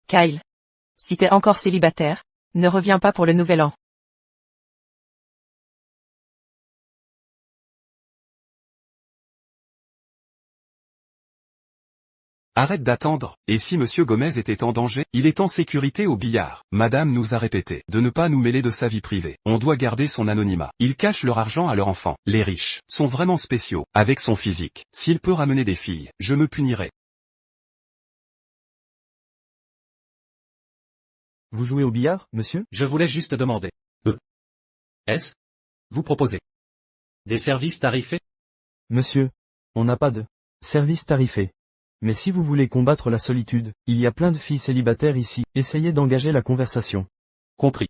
Kyle. Si t'es encore célibataire, ne reviens pas pour le nouvel an. Arrête d'attendre, et si Monsieur Gomez était en danger, il est en sécurité au billard. Madame nous a répété de ne pas nous mêler de sa vie privée. On doit garder son anonymat. Ils cachent leur argent à leur enfant. Les riches sont vraiment spéciaux, avec son physique. S'il peut ramener des filles, je me punirai. Vous jouez au billard, monsieur? Je voulais juste demander. Est-ce vous proposez des services tarifés? Monsieur, on n'a pas de service tarifé. Mais si vous voulez combattre la solitude, il y a plein de filles célibataires ici, essayez d'engager la conversation. Compris.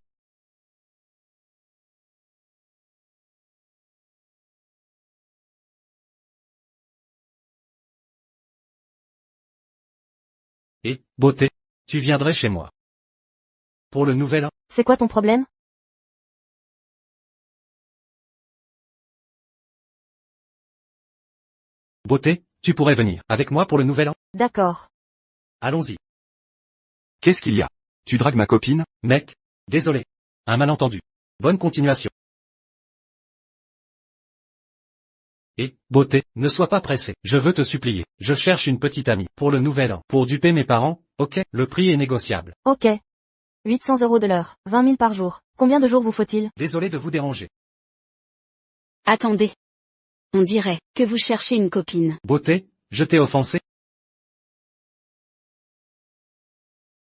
Et, beauté, tu viendrais chez moi. Pour le nouvel an? C'est quoi ton problème? Beauté, tu pourrais venir avec moi pour le nouvel an? D'accord. Allons-y. Qu'est-ce qu'il y a? Tu dragues ma copine? Mec, désolé. Un malentendu. Bonne continuation. Et, beauté, ne sois pas pressé. Je veux te supplier. Je cherche une petite amie pour le nouvel an. Pour duper mes parents, ok? Le prix est négociable. Ok. 800 € de l'heure, 20 000 par jour. Combien de jours vous faut-il? Désolé de vous déranger. Attendez. On dirait que vous cherchez une copine. Beauté, je t'ai offensé?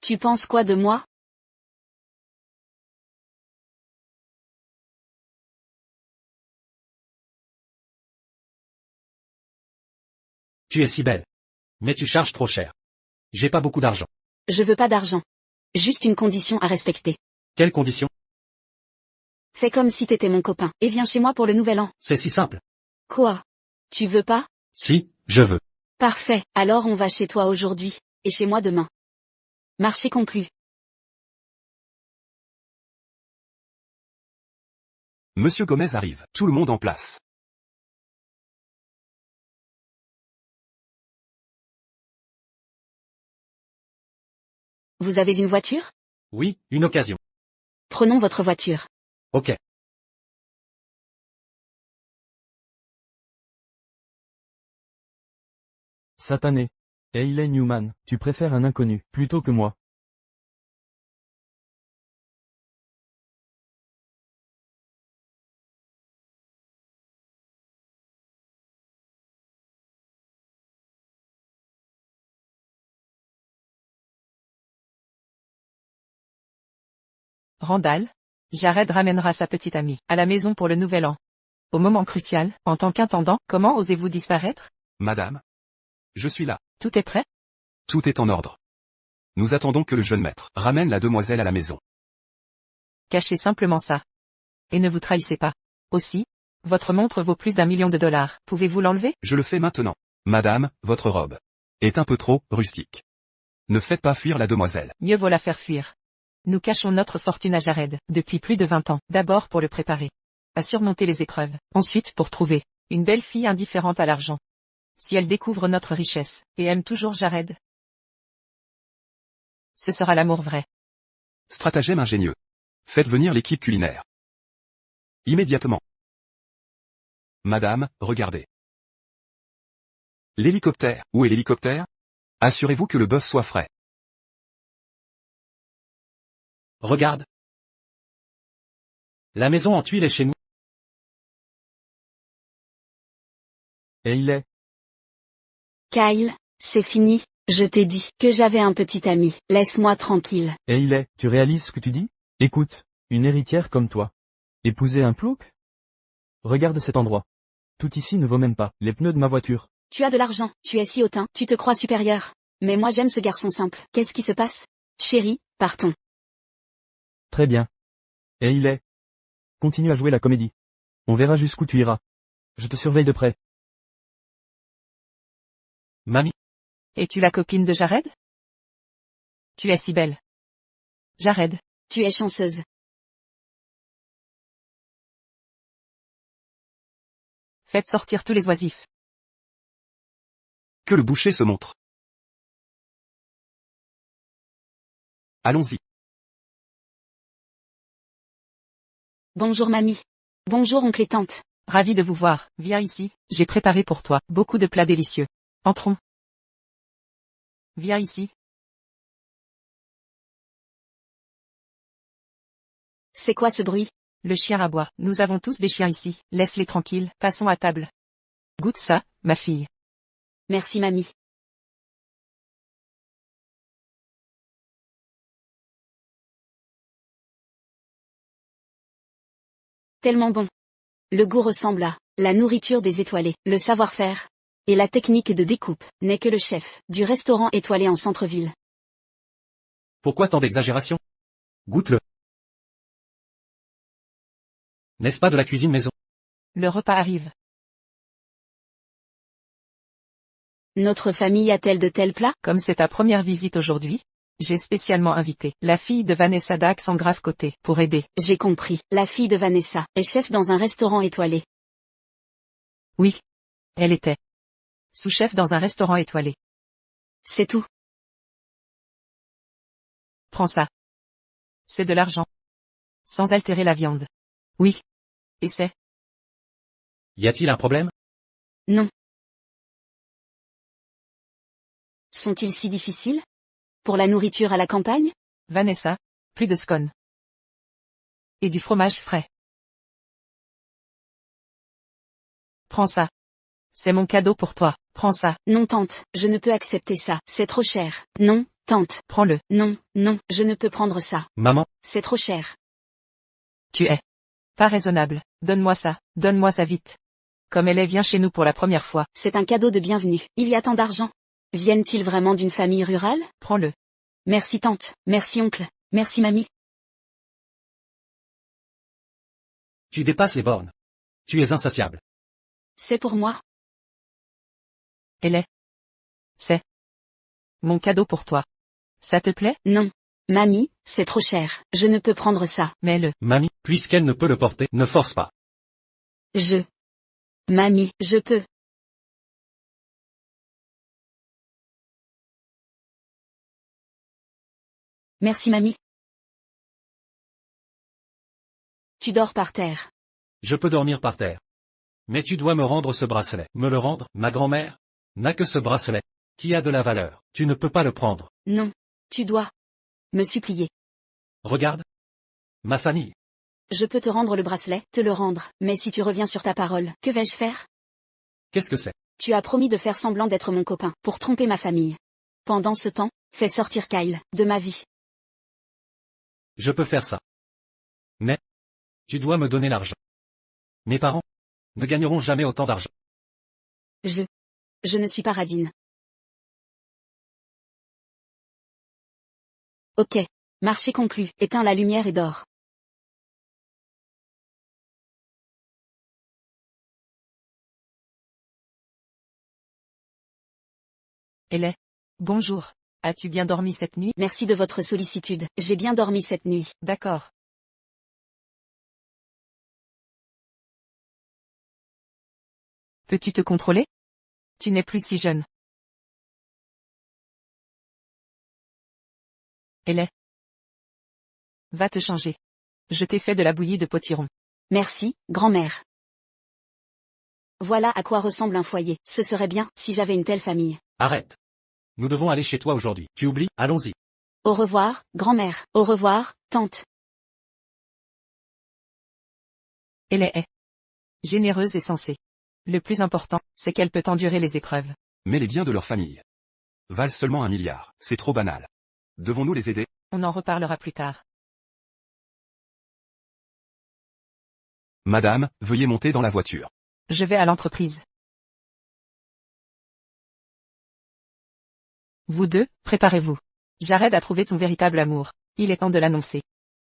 Tu penses quoi de moi? Tu es si belle. Mais tu charges trop cher. J'ai pas beaucoup d'argent. Je veux pas d'argent. Juste une condition à respecter. Quelles conditions? Fais comme si t'étais mon copain, et viens chez moi pour le nouvel an. C'est si simple. Quoi? Tu veux pas? Si, je veux. Parfait, alors on va chez toi aujourd'hui, et chez moi demain. Marché conclu. Monsieur Gomez arrive. Tout le monde en place. Vous avez une voiture? Oui, une occasion. Prenons votre voiture. Ok. Satané. Hayley Newman, tu préfères un inconnu, plutôt que moi. Randall, Jared ramènera sa petite amie à la maison pour le nouvel an. Au moment crucial, en tant qu'intendant, comment osez-vous disparaître? Madame? Je suis là. Tout est prêt? Tout est en ordre. Nous attendons que le jeune maître ramène la demoiselle à la maison. Cachez simplement ça. Et ne vous trahissez pas. Aussi, votre montre vaut plus d'1 million de dollars. Pouvez-vous l'enlever? Je le fais maintenant. Madame, votre robe est un peu trop rustique. Ne faites pas fuir la demoiselle. Mieux vaut la faire fuir. Nous cachons notre fortune à Jared, depuis plus de 20 ans. D'abord pour le préparer à surmonter les épreuves. Ensuite pour trouver une belle fille indifférente à l'argent. Si elle découvre notre richesse, et aime toujours Jared, ce sera l'amour vrai. Stratagème ingénieux. Faites venir l'équipe culinaire. Immédiatement. Madame, regardez. L'hélicoptère. Où est l'hélicoptère? Assurez-vous que le bœuf soit frais. Regarde. La maison en tuiles est chez nous. Hayley. Kyle, c'est fini, je t'ai dit que j'avais un petit ami, laisse-moi tranquille. Hayley, tu réalises ce que tu dis? Écoute, une héritière comme toi. Épouser un plouc? Regarde cet endroit. Tout ici ne vaut même pas les pneus de ma voiture. Tu as de l'argent, tu es si hautain, tu te crois supérieur. Mais moi j'aime ce garçon simple. Qu'est-ce qui se passe? Chérie, partons. Très bien. Hayley. Continue à jouer la comédie. On verra jusqu'où tu iras. Je te surveille de près. Mamie. Es-tu la copine de Jared? Tu es si belle. Jared. Tu es chanceuse. Faites sortir tous les oisifs. Que le boucher se montre. Allons-y. Bonjour mamie. Bonjour oncle et tante. Ravi de vous voir. Viens ici, j'ai préparé pour toi beaucoup de plats délicieux. Entrons. Viens ici. C'est quoi ce bruit? Le chien aboie. Nous avons tous des chiens ici. Laisse-les tranquilles. Passons à table. Goûte ça, ma fille. Merci mamie. Tellement bon. Le goût ressemble à la nourriture des étoilés, le savoir-faire et la technique de découpe n'est que le chef du restaurant étoilé en centre-ville. Pourquoi tant d'exagération? Goûte-le. N'est-ce pas de la cuisine maison? Le repas arrive. Notre famille a-t-elle de tels plats? Comme c'est ta première visite aujourd'hui, j'ai spécialement invité la fille de Vanessa Dax en grave côté pour aider. J'ai compris. La fille de Vanessa est chef dans un restaurant étoilé. Oui. Elle était sous-chef dans un restaurant étoilé. C'est tout. Prends ça. C'est de l'argent. Sans altérer la viande. Oui. Et c'est? Y a-t-il un problème? Non. Sont-ils si difficiles? Pour la nourriture à la campagne? Vanessa, plus de scone. Et du fromage frais. Prends ça. C'est mon cadeau pour toi. Prends ça. Non tante, je ne peux accepter ça. C'est trop cher. Non, tante. Prends-le. Non, non, je ne peux prendre ça. Maman, C'est trop cher. Tu es pas raisonnable. Donne-moi ça. Donne-moi ça vite. Comme elle vient chez nous pour la première fois. C'est un cadeau de bienvenue. Il y a tant d'argent. Viennent-ils vraiment d'une famille rurale? Prends-le. Merci tante. Merci oncle. Merci mamie. tu dépasses les bornes. Tu es insatiable. C'est pour moi. Elle est. C'est mon cadeau pour toi. Ça te plaît? Non. Mamie, c'est trop cher. Je ne peux prendre ça. Mets-le. Mamie, puisqu'elle ne peut le porter, ne force pas. Mamie, je peux. Merci mamie. Tu dors par terre. Je peux dormir par terre. Mais tu dois me rendre ce bracelet. Me le rendre, ma grand-mère n'a que ce bracelet, qui a de la valeur. Tu ne peux pas le prendre. Non. Tu dois me supplier. Regarde. Ma famille. Je peux te rendre le bracelet, te le rendre, mais si tu reviens sur ta parole, que vais-je faire? Qu'est-ce que c'est? Tu as promis de faire semblant d'être mon copain, pour tromper ma famille. Pendant ce temps, fais sortir Kyle, de ma vie. Je peux faire ça. Mais, tu dois me donner l'argent. Mes parents ne gagneront jamais autant d'argent. Je ne suis pas radine. Ok. Marché conclu, éteins la lumière et dors. Elle est. Bonjour. As-tu bien dormi cette nuit? Merci de votre sollicitude, j'ai bien dormi cette nuit. D'accord. Peux-tu te contrôler? Tu n'es plus si jeune. Elle est. Va te changer. Je t'ai fait de la bouillie de potiron. Merci, grand-mère. Voilà à quoi ressemble un foyer. Ce serait bien, si j'avais une telle famille. Arrête. Nous devons aller chez toi aujourd'hui. Tu oublies? Allons-y. Au revoir, grand-mère. Au revoir, tante. Elle est. Généreuse et sensée. Le plus important, c'est qu'elle peut endurer les épreuves. Mais les biens de leur famille valent seulement 1 milliard. C'est trop banal. Devons-nous les aider? On en reparlera plus tard. Madame, veuillez monter dans la voiture. Je vais à l'entreprise. Vous deux, préparez-vous. Jared a trouvé son véritable amour. Il est temps de l'annoncer.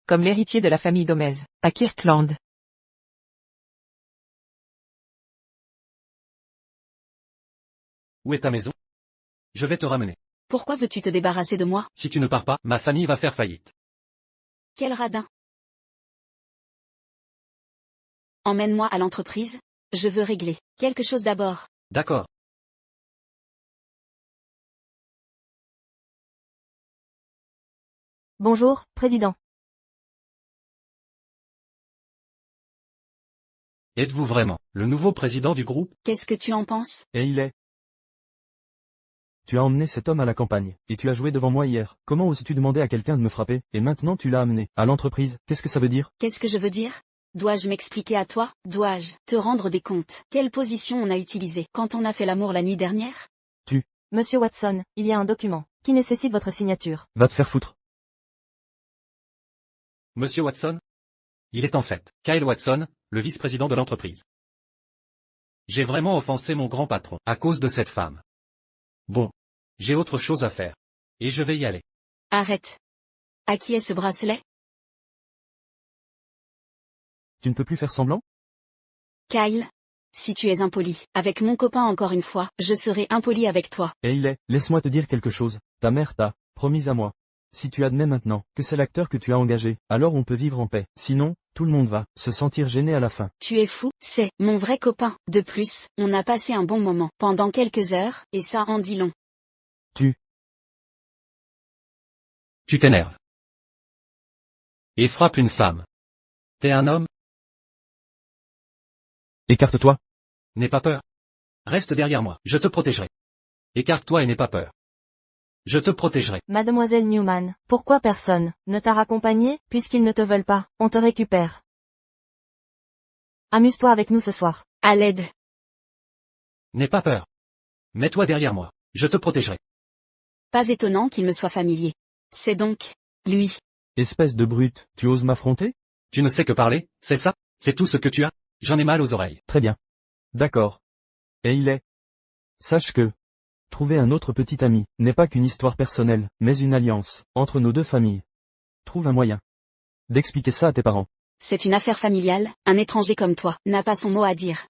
Comme l'héritier de la famille Gomez, à Kirkland. Où est ta maison? Je vais te ramener. Pourquoi veux-tu te débarrasser de moi? Si tu ne pars pas, ma famille va faire faillite. Quel radin. Emmène-moi à l'entreprise. Je veux régler quelque chose d'abord. D'accord. Bonjour, président. Êtes-vous vraiment le nouveau président du groupe? Qu'est-ce que tu en penses? Et il est. Tu as emmené cet homme à la campagne, et tu as joué devant moi hier. Comment oses-tu demander à quelqu'un de me frapper, et maintenant tu l'as amené à l'entreprise? Qu'est-ce que ça veut dire? Qu'est-ce que je veux dire? Dois-je m'expliquer à toi? Dois-je te rendre des comptes? Quelle position on a utilisée quand on a fait l'amour la nuit dernière? Monsieur Watson, il y a un document qui nécessite votre signature. Va te faire foutre. Monsieur Watson? Il est en fait Kyle Watson, le vice-président de l'entreprise. J'ai vraiment offensé mon grand patron à cause de cette femme. Bon. J'ai autre chose à faire. Et je vais y aller. Arrête. À qui est ce bracelet? Tu ne peux plus faire semblant? Kyle. Si tu es impoli avec mon copain encore une fois, je serai impoli avec toi. Et il est. Laisse-moi te dire quelque chose. Ta mère t'a promis à moi. Si tu admets maintenant que c'est l'acteur que tu as engagé, alors on peut vivre en paix. Sinon, tout le monde va se sentir gêné à la fin. Tu es fou, c'est mon vrai copain. De plus, on a passé un bon moment pendant quelques heures, et ça en dit long. Tu t'énerves. Et frappe une femme. T'es un homme? Écarte-toi. N'aie pas peur. Reste derrière moi, je te protégerai. Écarte-toi et n'aie pas peur. Je te protégerai. Mademoiselle Newman, pourquoi personne ne t'a raccompagné, puisqu'ils ne te veulent pas, on te récupère. Amuse-toi avec nous ce soir. À l'aide. N'aie pas peur. Mets-toi derrière moi, je te protégerai. Pas étonnant qu'il me soit familier. C'est donc lui. Espèce de brute, tu oses m'affronter? Tu ne sais que parler, c'est ça? C'est tout ce que tu as? J'en ai mal aux oreilles. Très bien. D'accord. Et il est. Sache que trouver un autre petit ami n'est pas qu'une histoire personnelle, mais une alliance entre nos deux familles. Trouve un moyen d'expliquer ça à tes parents. C'est une affaire familiale, un étranger comme toi n'a pas son mot à dire.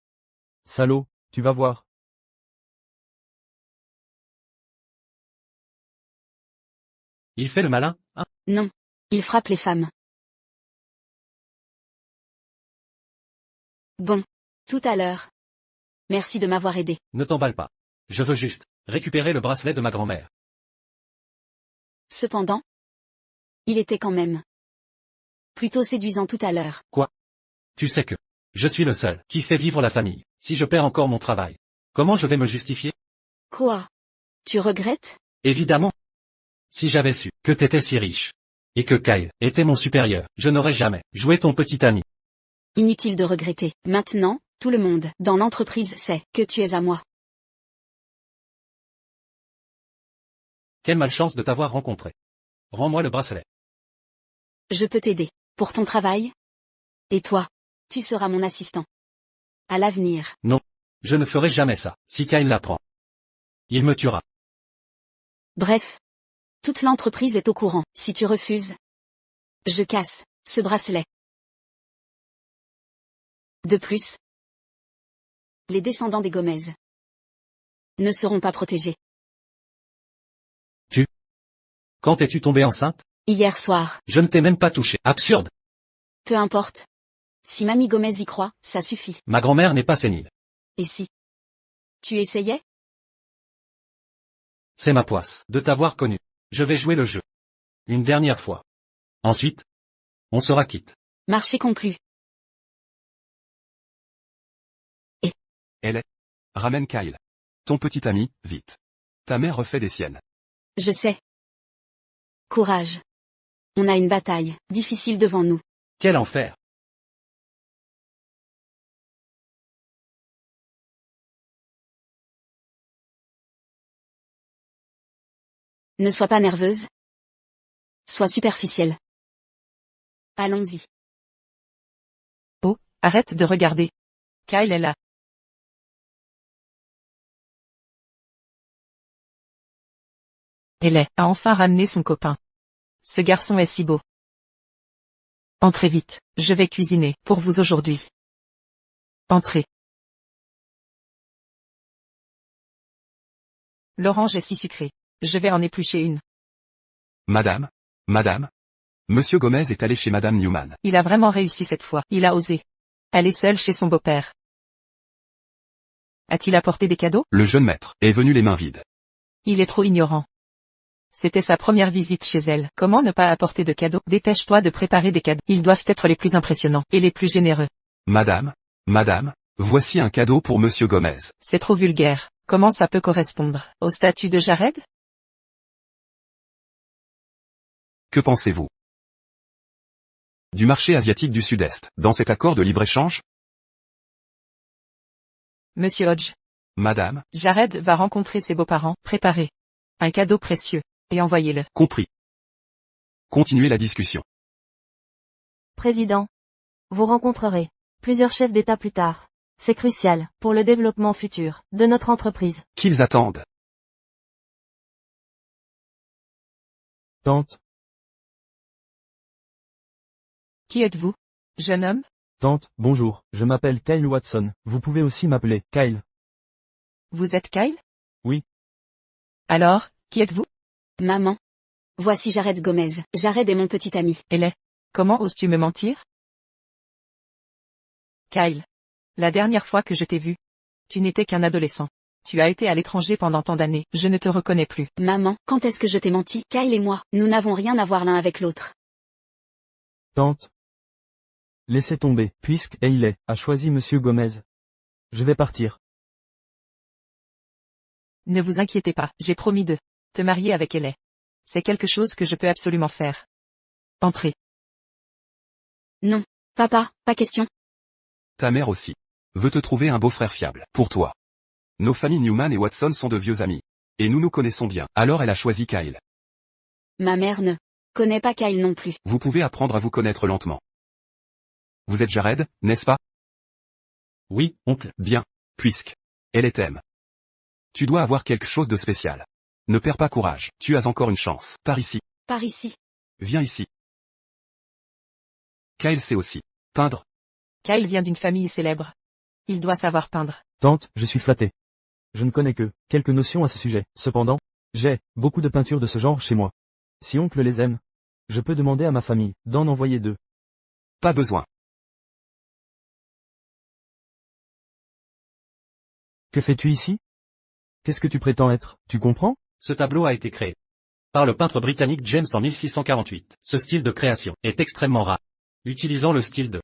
Salaud, tu vas voir. Il fait le malin, hein? Non. Il frappe les femmes. Bon. Tout à l'heure. Merci de m'avoir aidé. Ne t'emballe pas. Je veux juste récupérer le bracelet de ma grand-mère. Cependant, il était quand même plutôt séduisant tout à l'heure. Tu sais que je suis le seul qui fait vivre la famille. Si je perds encore mon travail, comment je vais me justifier? Quoi? Tu regrettes? Évidemment. Si j'avais su que t'étais si riche, et que Kyle était mon supérieur, je n'aurais jamais joué ton petit ami. Inutile de regretter. Maintenant, tout le monde dans l'entreprise sait que tu es à moi. Quelle malchance de t'avoir rencontré. Rends-moi le bracelet. Je peux t'aider. Pour ton travail? Et toi? Tu seras mon assistant. À l'avenir. Non. Je ne ferai jamais ça, si Kyle l'apprend. Il me tuera. Bref. Toute l'entreprise est au courant. Si tu refuses, je casse ce bracelet. De plus, les descendants des Gomez ne seront pas protégés. Quand es-tu tombée enceinte? Hier soir. Je ne t'ai même pas touché. Absurde. Peu importe. Si Mamie Gomez y croit, ça suffit. Ma grand-mère n'est pas sénile. Et si tu essayais? C'est ma poisse de t'avoir connu. Je vais jouer le jeu. Une dernière fois. Ensuite, on sera quitte. Marché conclu. Elle est. Ramène Kyle. Ton petit ami, vite. Ta mère refait des siennes. Je sais. Courage. On a une bataille difficile devant nous. Quel enfer. Ne sois pas nerveuse. Sois superficielle. Allons-y. Oh, arrête de regarder. Kyle est là. Elle a enfin ramené son copain. Ce garçon est si beau. Entrez vite, je vais cuisiner pour vous aujourd'hui. Entrez. L'orange est si sucrée. Je vais en éplucher une. Madame? Monsieur Gomez est allé chez Madame Newman. Il a vraiment réussi cette fois. Il a osé. Aller seul chez son beau-père. A-t-il apporté des cadeaux? Le jeune maître est venu les mains vides. Il est trop ignorant. C'était sa première visite chez elle. Comment ne pas apporter de cadeaux? Dépêche-toi de préparer des cadeaux. Ils doivent être les plus impressionnants et les plus généreux. Madame, voici un cadeau pour monsieur Gomez. C'est trop vulgaire. Comment ça peut correspondre au statut de Jared? Que pensez-vous du marché asiatique du Sud-Est, dans cet accord de libre-échange? Monsieur Hodge. Madame, Jared va rencontrer ses beaux-parents. Préparez un cadeau précieux et envoyez-le. compris. Continuez la discussion. Président. Vous rencontrerez plusieurs chefs d'État plus tard. C'est crucial pour le développement futur de notre entreprise. Qu'ils attendent. Tante, Qui êtes-vous, jeune homme? tante, bonjour, je m'appelle Kyle Watson, vous pouvez aussi m'appeler Kyle. Vous êtes Kyle? Oui. Alors, qui êtes-vous? Maman. Voici Jared Gomez. Jared est mon petit ami. Elle est. Comment oses-tu me mentir? Kyle. La dernière fois que je t'ai vu, tu n'étais qu'un adolescent. Tu as été à l'étranger pendant tant d'années, je ne te reconnais plus. Maman, quand est-ce que je t'ai menti? Kyle et moi, nous n'avons rien à voir l'un avec l'autre. Tante. Laissez tomber, puisque Hayley a choisi monsieur Gomez. Je vais partir. Ne vous inquiétez pas, j'ai promis de te marier avec elle. C'est quelque chose que je peux absolument faire. Entrez. Non. Papa, pas question. Ta mère aussi veut te trouver un beau-frère fiable. Pour toi. Nos familles Newman et Watson sont de vieux amis. Et nous nous connaissons bien. Alors elle a choisi Kyle. Ma mère ne connaît pas Kyle non plus. Vous pouvez apprendre à vous connaître lentement. Vous êtes Jared, n'est-ce pas? Oui, oncle. Bien. Puisque elle t'aime. Tu dois avoir quelque chose de spécial. Ne perds pas courage. Tu as encore une chance. Par ici. Par ici. Viens ici. Kyle sait aussi peindre. Kyle vient d'une famille célèbre. Il doit savoir peindre. Tante, je suis flatté. Je ne connais que quelques notions à ce sujet. Cependant, j'ai beaucoup de peintures de ce genre chez moi. Si oncle les aime, je peux demander à ma famille d'en envoyer 2. Pas besoin. Que fais-tu ici? Qu'est-ce que tu prétends être, tu comprends? Ce tableau a été créé par le peintre britannique James en 1648. Ce style de création est extrêmement rare, utilisant le style de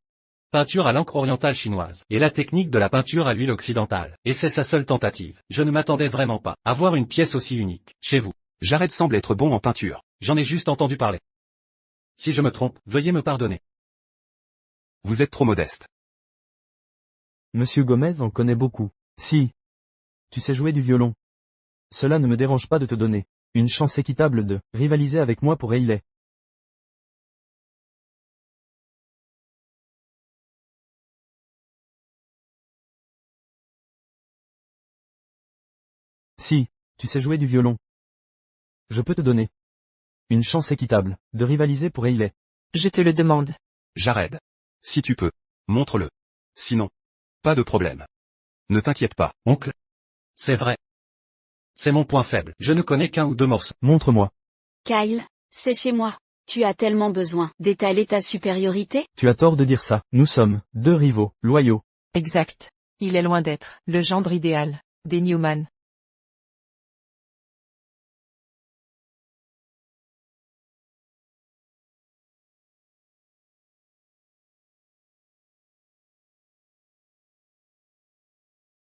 peinture à l'encre orientale chinoise et la technique de la peinture à l'huile occidentale. Et c'est sa seule tentative. Je ne m'attendais vraiment pas à voir une pièce aussi unique chez vous. Jared semble être bon en peinture. J'en ai juste entendu parler. Si je me trompe, veuillez me pardonner. Vous êtes trop modeste. Monsieur Gomez en connaît beaucoup. Si. Tu sais jouer du violon. Cela ne me dérange pas de te donner une chance équitable de rivaliser avec moi pour Hayley. Si, tu sais jouer du violon. Je peux te donner une chance équitable de rivaliser pour Hayley. Je te le demande. Jared. Si tu peux. Montre-le. Sinon. Pas de problème. Ne t'inquiète pas. Oncle. C'est vrai. C'est mon point faible. Je ne connais qu'un ou 2 morceaux. Montre-moi. Kyle, c'est chez moi. Tu as tellement besoin d'étaler ta supériorité? Tu as tort de dire ça. Nous sommes 2 rivaux, loyaux. Exact. Il est loin d'être le gendre idéal des Newman.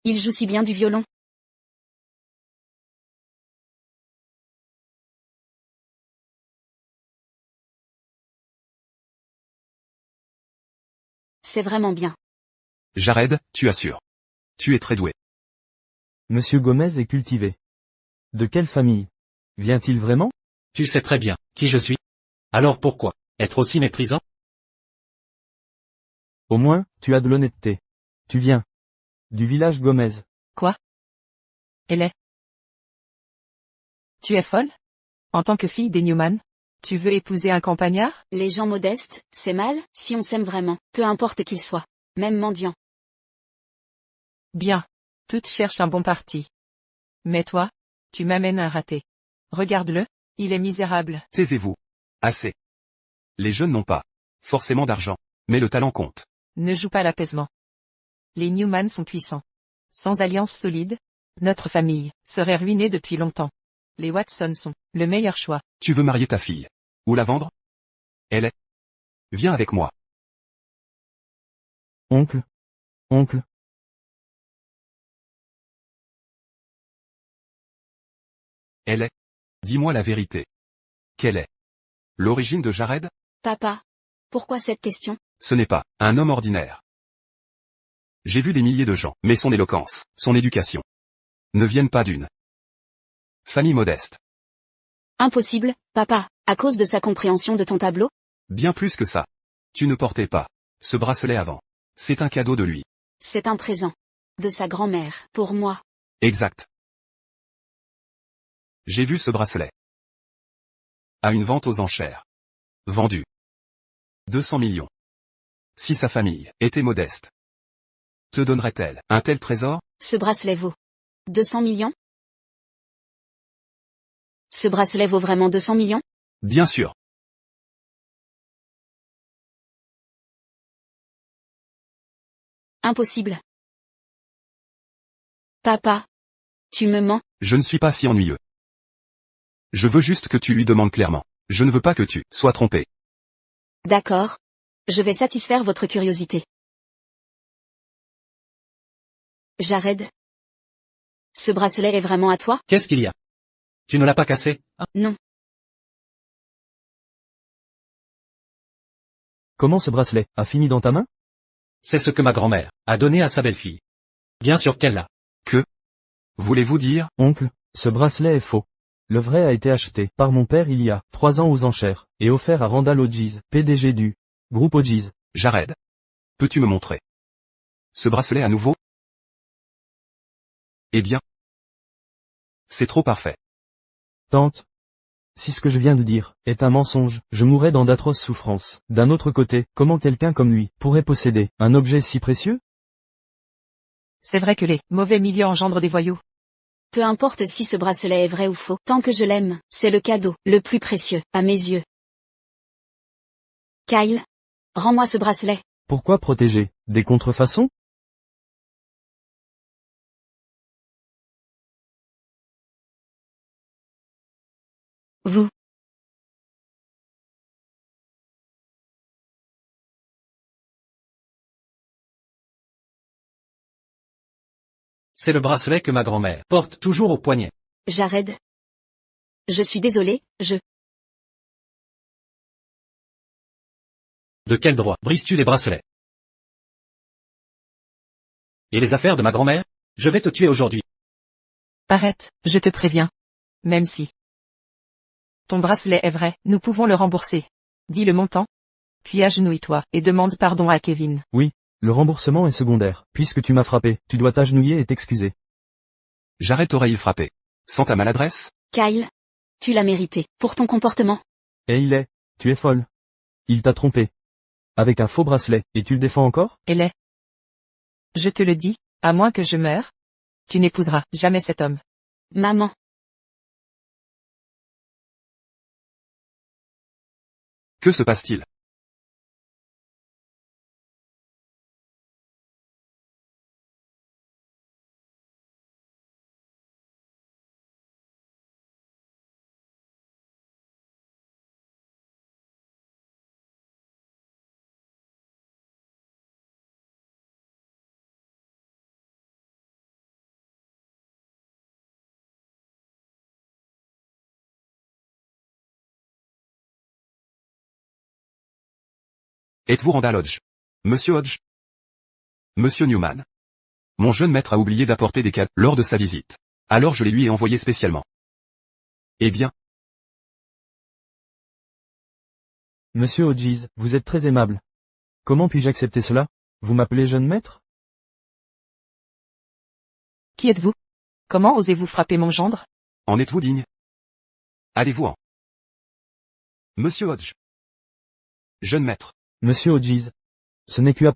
Il joue si bien du violon. C'est vraiment bien. Jared, tu assures. Tu es très doué. Monsieur Gomez est cultivé. De quelle famille? Vient-il vraiment? Tu sais très bien qui je suis. Alors pourquoi être aussi méprisant? Au moins, tu as de l'honnêteté. Tu viens du village Gomez. Quoi? Elle est. Tu es folle? En tant que fille des Newman, tu veux épouser un campagnard? Les gens modestes, c'est mal, si on s'aime vraiment, peu importe qu'ils soient. Même mendiant. Bien. Toutes cherchent un bon parti. Mais toi, tu m'amènes un raté. Regarde-le, il est misérable. Taisez-vous. Assez. Les jeunes n'ont pas forcément d'argent. Mais le talent compte. Ne joue pas l'apaisement. Les Newman sont puissants. Sans alliance solide, notre famille serait ruinée depuis longtemps. Les Watson sont le meilleur choix. Tu veux marier ta fille. Ou la vendre? Elle est. Viens avec moi. Oncle. Oncle. Elle est. Dis-moi la vérité. Quelle est l'origine de Jared? Papa. Pourquoi cette question? Ce n'est pas un homme ordinaire. J'ai vu des milliers de gens, mais son éloquence, son éducation, ne viennent pas d'une famille modeste. Impossible, papa, à cause de sa compréhension de ton tableau? Bien plus que ça. Tu ne portais pas ce bracelet avant. C'est un cadeau de lui. C'est un présent. De sa grand-mère, pour moi. Exact. J'ai vu ce bracelet. À une vente aux enchères. Vendu. 200 millions. Si sa famille était modeste, te donnerait-elle un tel trésor? Ce bracelet vaut 200 millions? Ce bracelet vaut vraiment 200 millions? Bien sûr. Impossible. Papa. Tu me mens? Je ne suis pas si ennuyeux. Je veux juste que tu lui demandes clairement. Je ne veux pas que tu sois trompé. D'accord. Je vais satisfaire votre curiosité. Jared. Ce bracelet est vraiment à toi? Qu'est-ce qu'il y a? Tu ne l'as pas cassé? Ah, Non. Comment ce bracelet a fini dans ta main? c'est ce que ma grand-mère a donné à sa belle-fille. Bien sûr qu'elle l'a. Voulez-vous dire? Oncle, ce bracelet est faux. Le vrai a été acheté par mon père il y a 3 ans aux enchères, et offert à Randall Hodges, PDG du groupe Hodges. Jared. Peux-tu me montrer ce bracelet à nouveau? Eh bien. C'est trop parfait. Tante. Si ce que je viens de dire est un mensonge, je mourrai dans d'atroces souffrances. D'un autre côté, comment quelqu'un comme lui pourrait posséder un objet si précieux? C'est vrai que les mauvais milieux engendrent des voyous. Peu importe si ce bracelet est vrai ou faux, tant que je l'aime, c'est le cadeau le plus précieux, à mes yeux. Kyle. Rends-moi ce bracelet. Pourquoi protéger des contrefaçons? Vous. C'est le bracelet que ma grand-mère porte toujours au poignet. Jared. Je suis désolé, De quel droit brises-tu les bracelets? Et les affaires de ma grand-mère? Je vais te tuer aujourd'hui. Arrête, je te préviens. Même si ton bracelet est vrai, nous pouvons le rembourser. Dis le montant. Puis agenouille-toi, et demande pardon à Kevin. Le remboursement est secondaire. Puisque tu m'as frappé, tu dois t'agenouiller et t'excuser. Jared t'aurait-il frappé sans ta maladresse? Kyle. Tu l'as mérité, pour ton comportement. Et il est. Tu es folle. Il t'a trompé. Avec un faux bracelet, et tu le défends encore? Elle est. Je te le dis, à moins que je meure, tu n'épouseras jamais cet homme. Maman. Que se passe-t-il? Êtes-vous Randall Hodge? Monsieur Hodge? Monsieur Newman. Mon jeune maître a oublié d'apporter des cadeaux lors de sa visite. Alors je les lui ai envoyés spécialement. Eh bien, Monsieur Hodges, vous êtes très aimable. Comment puis-je accepter cela? Vous m'appelez jeune maître? Qui êtes-vous? Comment osez-vous frapper mon gendre? en êtes-vous digne? Allez-vous-en? Monsieur Hodge. Jeune maître. Monsieur Hodges. Ce n'est qu'U',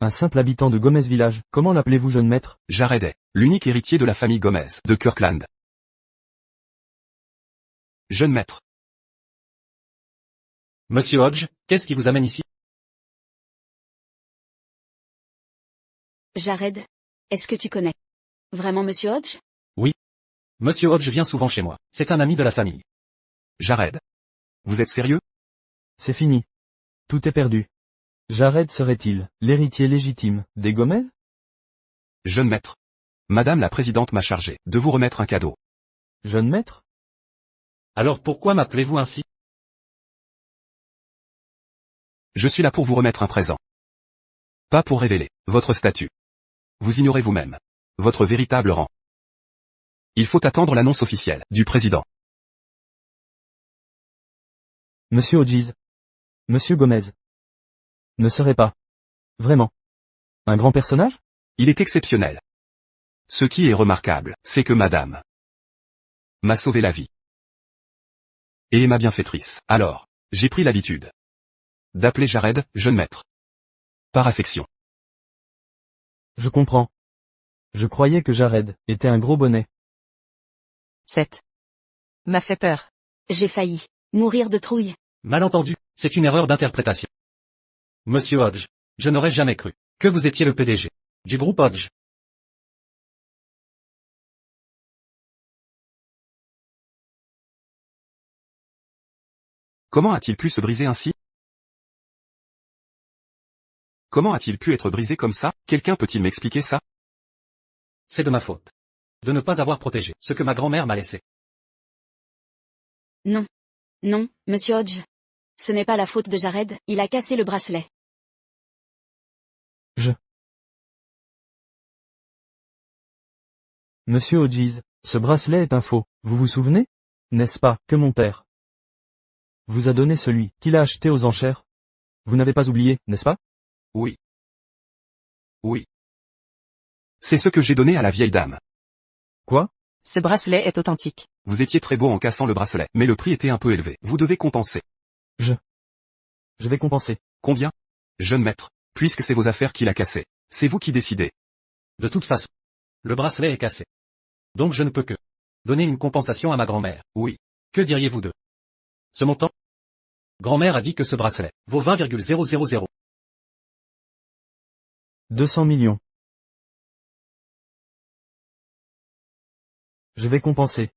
un simple habitant de Gomez Village. Comment l'appelez-vous jeune maître? Jared est l'unique héritier de la famille Gomez de Kirkland. Jeune maître. Monsieur Hodge, qu'est-ce qui vous amène ici? Jared. Est-ce que tu connais vraiment Monsieur Hodge? Monsieur Hodge vient souvent chez moi. C'est un ami de la famille. Jared. Vous êtes sérieux? C'est fini. Tout est perdu. Jared serait-il l'héritier légitime des Gomez? Jeune maître. Madame la présidente m'a chargé de vous remettre un cadeau. Jeune maître? Alors pourquoi m'appelez-vous ainsi? Je suis là pour vous remettre un présent. Pas pour révéler votre statut. Vous ignorez vous-même votre véritable rang. Il faut attendre l'annonce officielle du président. Monsieur Hodges. Monsieur Gomez. Ne serait pas vraiment un grand personnage? Il est exceptionnel. Ce qui est remarquable, c'est que madame m'a sauvé la vie. Et est ma bienfaitrice. Alors, j'ai pris l'habitude d'appeler Jared, jeune maître. Par affection. Je comprends. Je croyais que Jared était un gros bonnet. 7. M'a fait peur. J'ai failli mourir de trouille. Malentendu, c'est une erreur d'interprétation. Monsieur Hodge, je n'aurais jamais cru que vous étiez le PDG du groupe Hodge. Comment a-t-il pu se briser ainsi? Comment a-t-il pu être brisé comme ça? Quelqu'un peut-il m'expliquer ça? C'est de ma faute. De ne pas avoir protégé ce que ma grand-mère m'a laissé. Non. Non, monsieur Hodge. Ce n'est pas la faute de Jared, il a cassé le bracelet. Monsieur Hodges, ce bracelet est un faux. Vous vous souvenez? N'est-ce pas que mon père vous a donné celui qu'il a acheté aux enchères? Vous n'avez pas oublié, n'est-ce pas? Oui. Oui. C'est ce que j'ai donné à la vieille dame. Quoi? Ce bracelet est authentique. Vous étiez très beau en cassant le bracelet, mais le prix était un peu élevé. Vous devez compenser. Je vais compenser. Combien? Jeune maître, puisque c'est vos affaires qu'il a cassées. C'est vous qui décidez. De toute façon, le bracelet est cassé. Donc je ne peux que donner une compensation à ma grand-mère. Oui. Que diriez-vous de ce montant? Grand-mère a dit que ce bracelet vaut 20,000. 200 millions. Je vais compenser.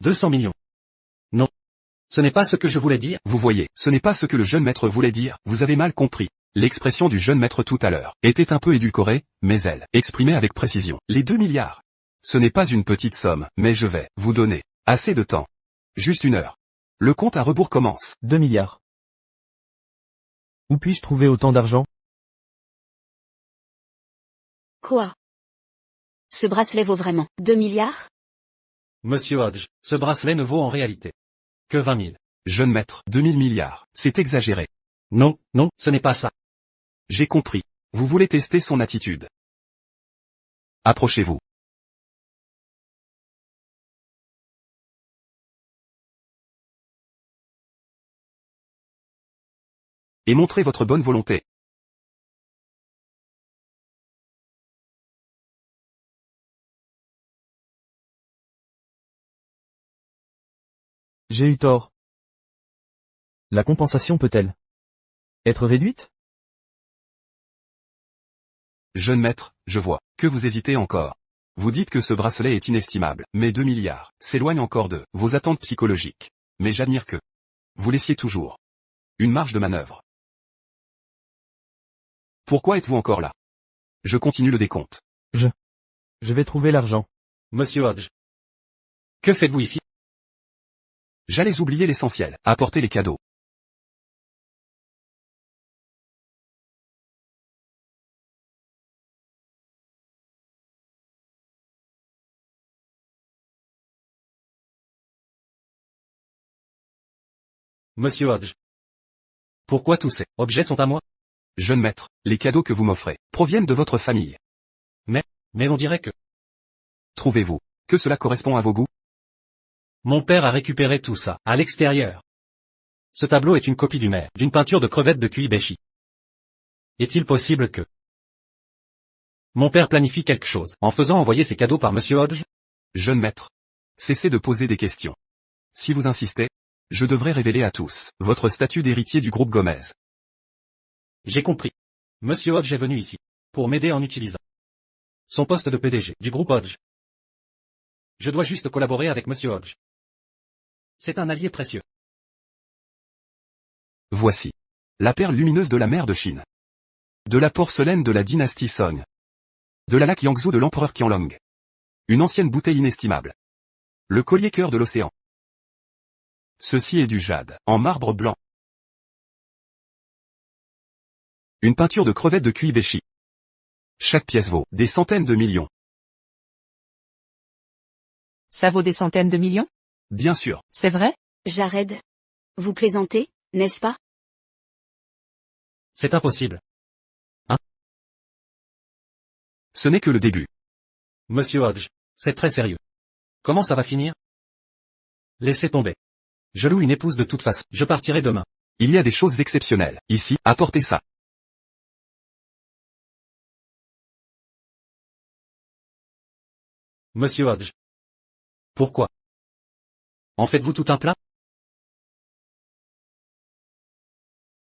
200 millions. Non. Ce n'est pas ce que je voulais dire. Vous voyez, ce n'est pas ce que le jeune maître voulait dire, vous avez mal compris. L'expression du jeune maître tout à l'heure était un peu édulcorée, mais elle exprimait avec précision les 2 milliards. Ce n'est pas une petite somme, mais je vais vous donner assez de temps. Juste 1 heure. Le compte à rebours commence. 2 milliards. Où puis-je trouver autant d'argent? Quoi? Ce bracelet vaut vraiment 2 milliards? Monsieur Hodge, ce bracelet ne vaut en réalité que 20 000. Jeune maître, 2000 milliards. C'est exagéré. Non, non, ce n'est pas ça. J'ai compris. Vous voulez tester son attitude. Approchez-vous. Et montrez votre bonne volonté. J'ai eu tort. La compensation peut-elle être réduite? Jeune maître, je vois que vous hésitez encore. Vous dites que ce bracelet est inestimable, mais 2 milliards s'éloigne encore de vos attentes psychologiques. Mais j'admire que vous laissiez toujours une marge de manœuvre. Pourquoi êtes-vous encore là? Je continue le décompte. Je vais trouver l'argent. Monsieur Hodge. Que faites-vous ici? J'allais oublier l'essentiel, apporter les cadeaux. Monsieur Hodge. Pourquoi tous ces objets sont à moi? Jeune maître, les cadeaux que vous m'offrez proviennent de votre famille. Mais on dirait que Trouvez-vous que cela correspond à vos goûts? mon père a récupéré tout ça à l'extérieur. Ce tableau est une copie d'une peinture de crevettes de Kuibeshi. Est-il possible que mon père planifie quelque chose en faisant envoyer ses cadeaux par Monsieur Hodge? Jeune maître, cessez de poser des questions. Si vous insistez, je devrais révéler à tous votre statut d'héritier du groupe Gomez. J'ai compris. Monsieur Hodge est venu ici pour m'aider en utilisant son poste de PDG du groupe Hodge. Je dois juste collaborer avec Monsieur Hodge. C'est un allié précieux. Voici. La perle lumineuse de la mer de Chine. De la porcelaine de la dynastie Song. De la laque Yangzhou de l'empereur Qianlong. Une ancienne bouteille inestimable. Le collier cœur de l'océan. Ceci est du jade, en marbre blanc. Une peinture de crevettes de Kuibeshi. Chaque pièce vaut des centaines de millions. Ça vaut des centaines de millions? Bien sûr. C'est vrai? Jared. Vous plaisantez, n'est-ce pas? C'est impossible. Ce n'est que le début. Monsieur Hodge, c'est très sérieux. Comment ça va finir? Laissez tomber. Je loue une épouse de toute façon. Je partirai demain. Il y a des choses exceptionnelles. Ici, apportez ça. Monsieur Hodge. Pourquoi? En faites-vous tout un plat?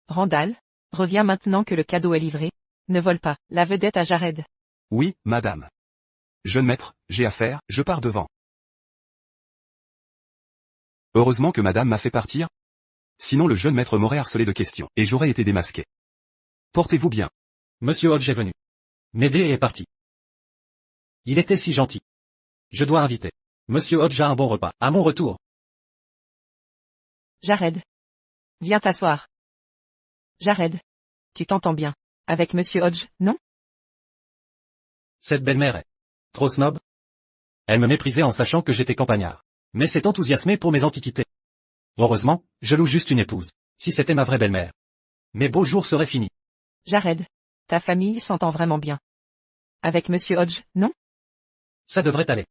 Randall, reviens maintenant que le cadeau est livré. Ne vole pas la vedette à Jared. Oui, madame. Jeune maître, j'ai affaire, je pars devant. Heureusement que madame m'a fait partir. Sinon le jeune maître m'aurait harcelé de questions, et j'aurais été démasqué. Portez-vous bien. Monsieur Hodge est venu m'aider et est parti. Il était si gentil. Je dois inviter Monsieur Hodge à un bon repas, à mon retour. Jared. Viens t'asseoir. Jared. Tu t'entends bien avec Monsieur Hodge, non? Cette belle-mère est trop snob. Elle me méprisait en sachant que j'étais campagnard. Mais s'est enthousiasmée pour mes antiquités. Heureusement, je loue juste une épouse. Si c'était ma vraie belle-mère, mes beaux jours seraient finis. Jared. Ta famille s'entend vraiment bien avec Monsieur Hodge, non? Ça devrait aller.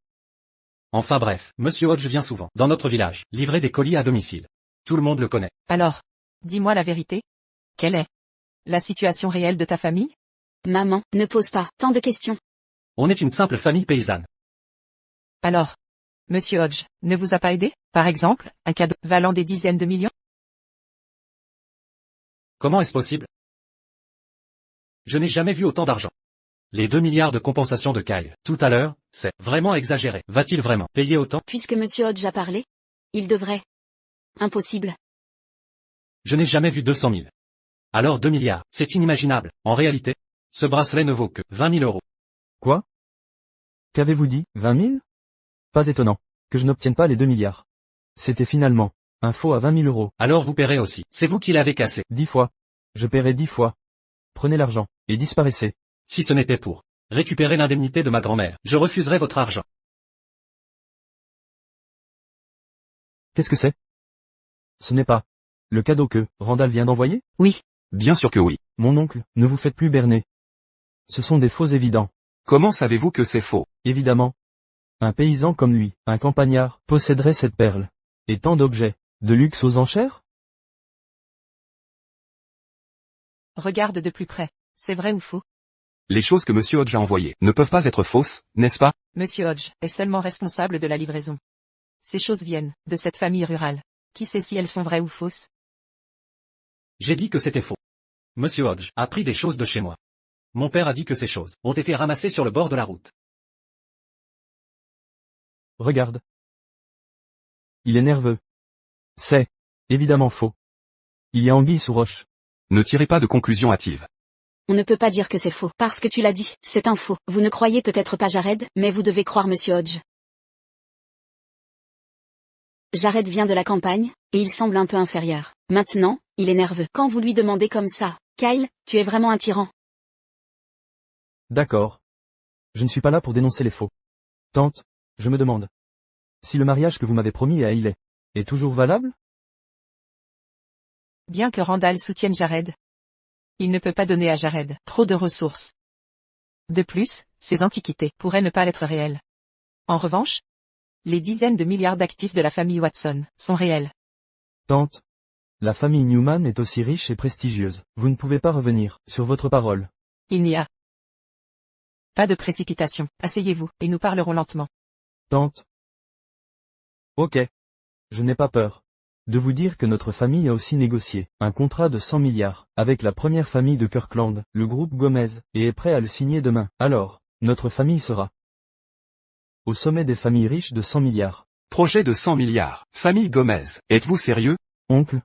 Enfin bref, Monsieur Hodge vient souvent dans notre village, livrer des colis à domicile. Tout le monde le connaît. Alors, dis-moi la vérité. Quelle est la situation réelle de ta famille? Maman, ne pose pas tant de questions. On est une simple famille paysanne. Alors, Monsieur Hodge ne vous a pas aidé? Par exemple, un cadeau valant des dizaines de millions? Comment est-ce possible? Je n'ai jamais vu autant d'argent. Les 2 milliards de compensation de Kyle, tout à l'heure, c'est vraiment exagéré. Va-t-il vraiment payer autant? Puisque Monsieur Hodge a parlé, il devrait. Impossible. Je n'ai jamais vu 200 000. Alors 2 milliards, c'est inimaginable. En réalité, ce bracelet ne vaut que 20 000 euros. Quoi? Qu'avez-vous dit, 20 000? Pas étonnant que je n'obtienne pas les 2 milliards. C'était finalement un faux à 20 000 euros. Alors vous paierez aussi. C'est vous qui l'avez cassé. 10 fois. Je paierai 10 fois. Prenez l'argent, et disparaissez. Si ce n'était pour récupérer l'indemnité de ma grand-mère, je refuserais votre argent. Qu'est-ce que c'est? Ce n'est pas le cadeau que Randall vient d'envoyer? Oui. Bien sûr que oui. Mon oncle, ne vous faites plus berner. Ce sont des faux évidents. Comment savez-vous que c'est faux? Évidemment. Un paysan comme lui, un campagnard, posséderait cette perle. Et tant d'objets, de luxe aux enchères? Regarde de plus près. C'est vrai ou faux? Les choses que Monsieur Hodge a envoyées ne peuvent pas être fausses, n'est-ce pas? Monsieur Hodge est seulement responsable de la livraison. Ces choses viennent de cette famille rurale. Qui sait si elles sont vraies ou fausses? J'ai dit que c'était faux. Monsieur Hodge a pris des choses de chez moi. Mon père a dit que ces choses ont été ramassées sur le bord de la route. Regarde. Il est nerveux. C'est évidemment faux. Il y a anguille sous roche. Ne tirez pas de conclusions hâtives. On ne peut pas dire que c'est faux, parce que tu l'as dit, c'est un faux. Vous ne croyez peut-être pas Jared, mais vous devez croire Monsieur Hodge. Jared vient de la campagne, et il semble un peu inférieur. Maintenant, il est nerveux. Quand vous lui demandez comme ça, Kyle, tu es vraiment un tyran. D'accord. Je ne suis pas là pour dénoncer les faux. Tante, je me demande si le mariage que vous m'avez promis à Hayley est toujours valable? Bien que Randall soutienne Jared, il ne peut pas donner à Jared trop de ressources. De plus, ces antiquités pourraient ne pas être réelles. En revanche, les dizaines de milliards d'actifs de la famille Watson sont réels. Tante, la famille Newman est aussi riche et prestigieuse. Vous ne pouvez pas revenir sur votre parole. Il n'y a pas de précipitation. Asseyez-vous, et nous parlerons lentement. Tante. Ok. Je n'ai pas peur de vous dire que notre famille a aussi négocié un contrat de 100 milliards avec la première famille de Kirkland, le groupe Gomez, et est prêt à le signer demain. Alors, notre famille sera Au sommet des familles riches de 100 milliards. Projet de 100 milliards. Famille Gomez. Êtes-vous sérieux? Oncle?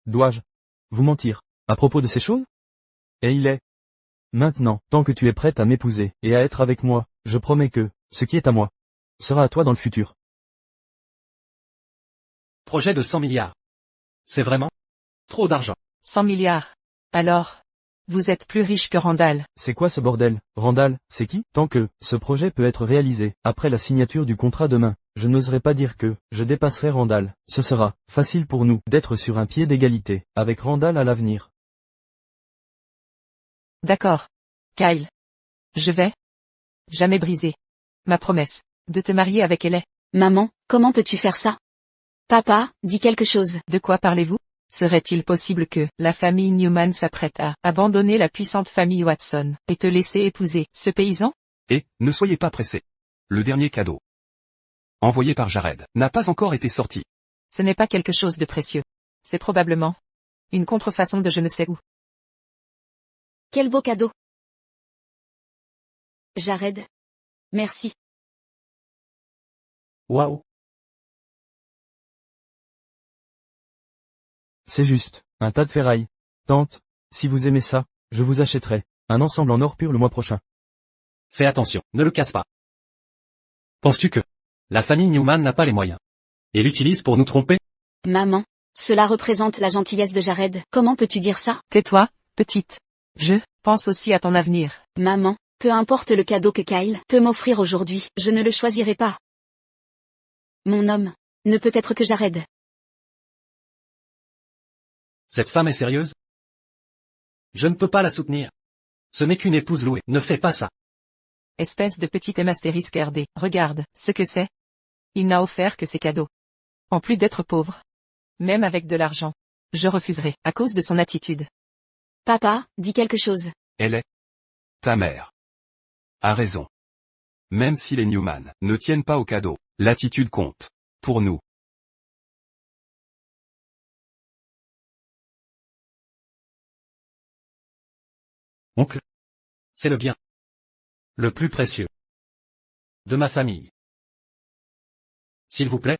Dois-je vous mentir à propos de ces choses? Et il est. Maintenant, tant que tu es prête à m'épouser et à être avec moi, je promets que, ce qui est à moi, sera à toi dans le futur. Projet de 100 milliards. C'est vraiment trop d'argent. 100 milliards. Alors, vous êtes plus riche que Randall. C'est quoi ce bordel? Randall, c'est qui? Tant que, ce projet peut être réalisé, après la signature du contrat demain, je n'oserais pas dire que, je dépasserai Randall. Ce sera, facile pour nous, d'être sur un pied d'égalité, avec Randall à l'avenir. D'accord. Kyle. Je vais jamais briser ma promesse de te marier avec elle. Maman, comment peux-tu faire ça? Papa, dis quelque chose. De quoi parlez-vous? Serait-il possible que la famille Newman s'apprête à abandonner la puissante famille Watson et te laisser épouser ce paysan? Et, ne soyez pas pressés. Le dernier cadeau, envoyé par Jared, n'a pas encore été sorti. Ce n'est pas quelque chose de précieux. C'est probablement une contrefaçon de je ne sais où. Quel beau cadeau. Jared. Merci. Waouh. C'est juste, un tas de ferraille. Tante, si vous aimez ça, je vous achèterai un ensemble en or pur le mois prochain. Fais attention, ne le casse pas. Penses-tu que la famille Newman n'a pas les moyens et l'utilise pour nous tromper? Maman. Cela représente la gentillesse de Jared. Comment peux-tu dire ça? Tais-toi, petite. Je pense aussi à ton avenir. Maman, peu importe le cadeau que Kyle peut m'offrir aujourd'hui, je ne le choisirai pas. Mon homme ne peut être que Jared. Cette femme est sérieuse? Je ne peux pas la soutenir. Ce n'est qu'une épouse louée. Ne fais pas ça. Espèce de petit M astérisque RD. Regarde, ce que c'est. Il n'a offert que ses cadeaux. En plus d'être pauvre. Même avec de l'argent. Je refuserai, à cause de son attitude. Papa, dis quelque chose. Elle est ta mère. A raison. Même si les Newman ne tiennent pas au cadeau, l'attitude compte. Pour nous. Oncle. C'est le bien. Le plus précieux. De ma famille. S'il vous plaît.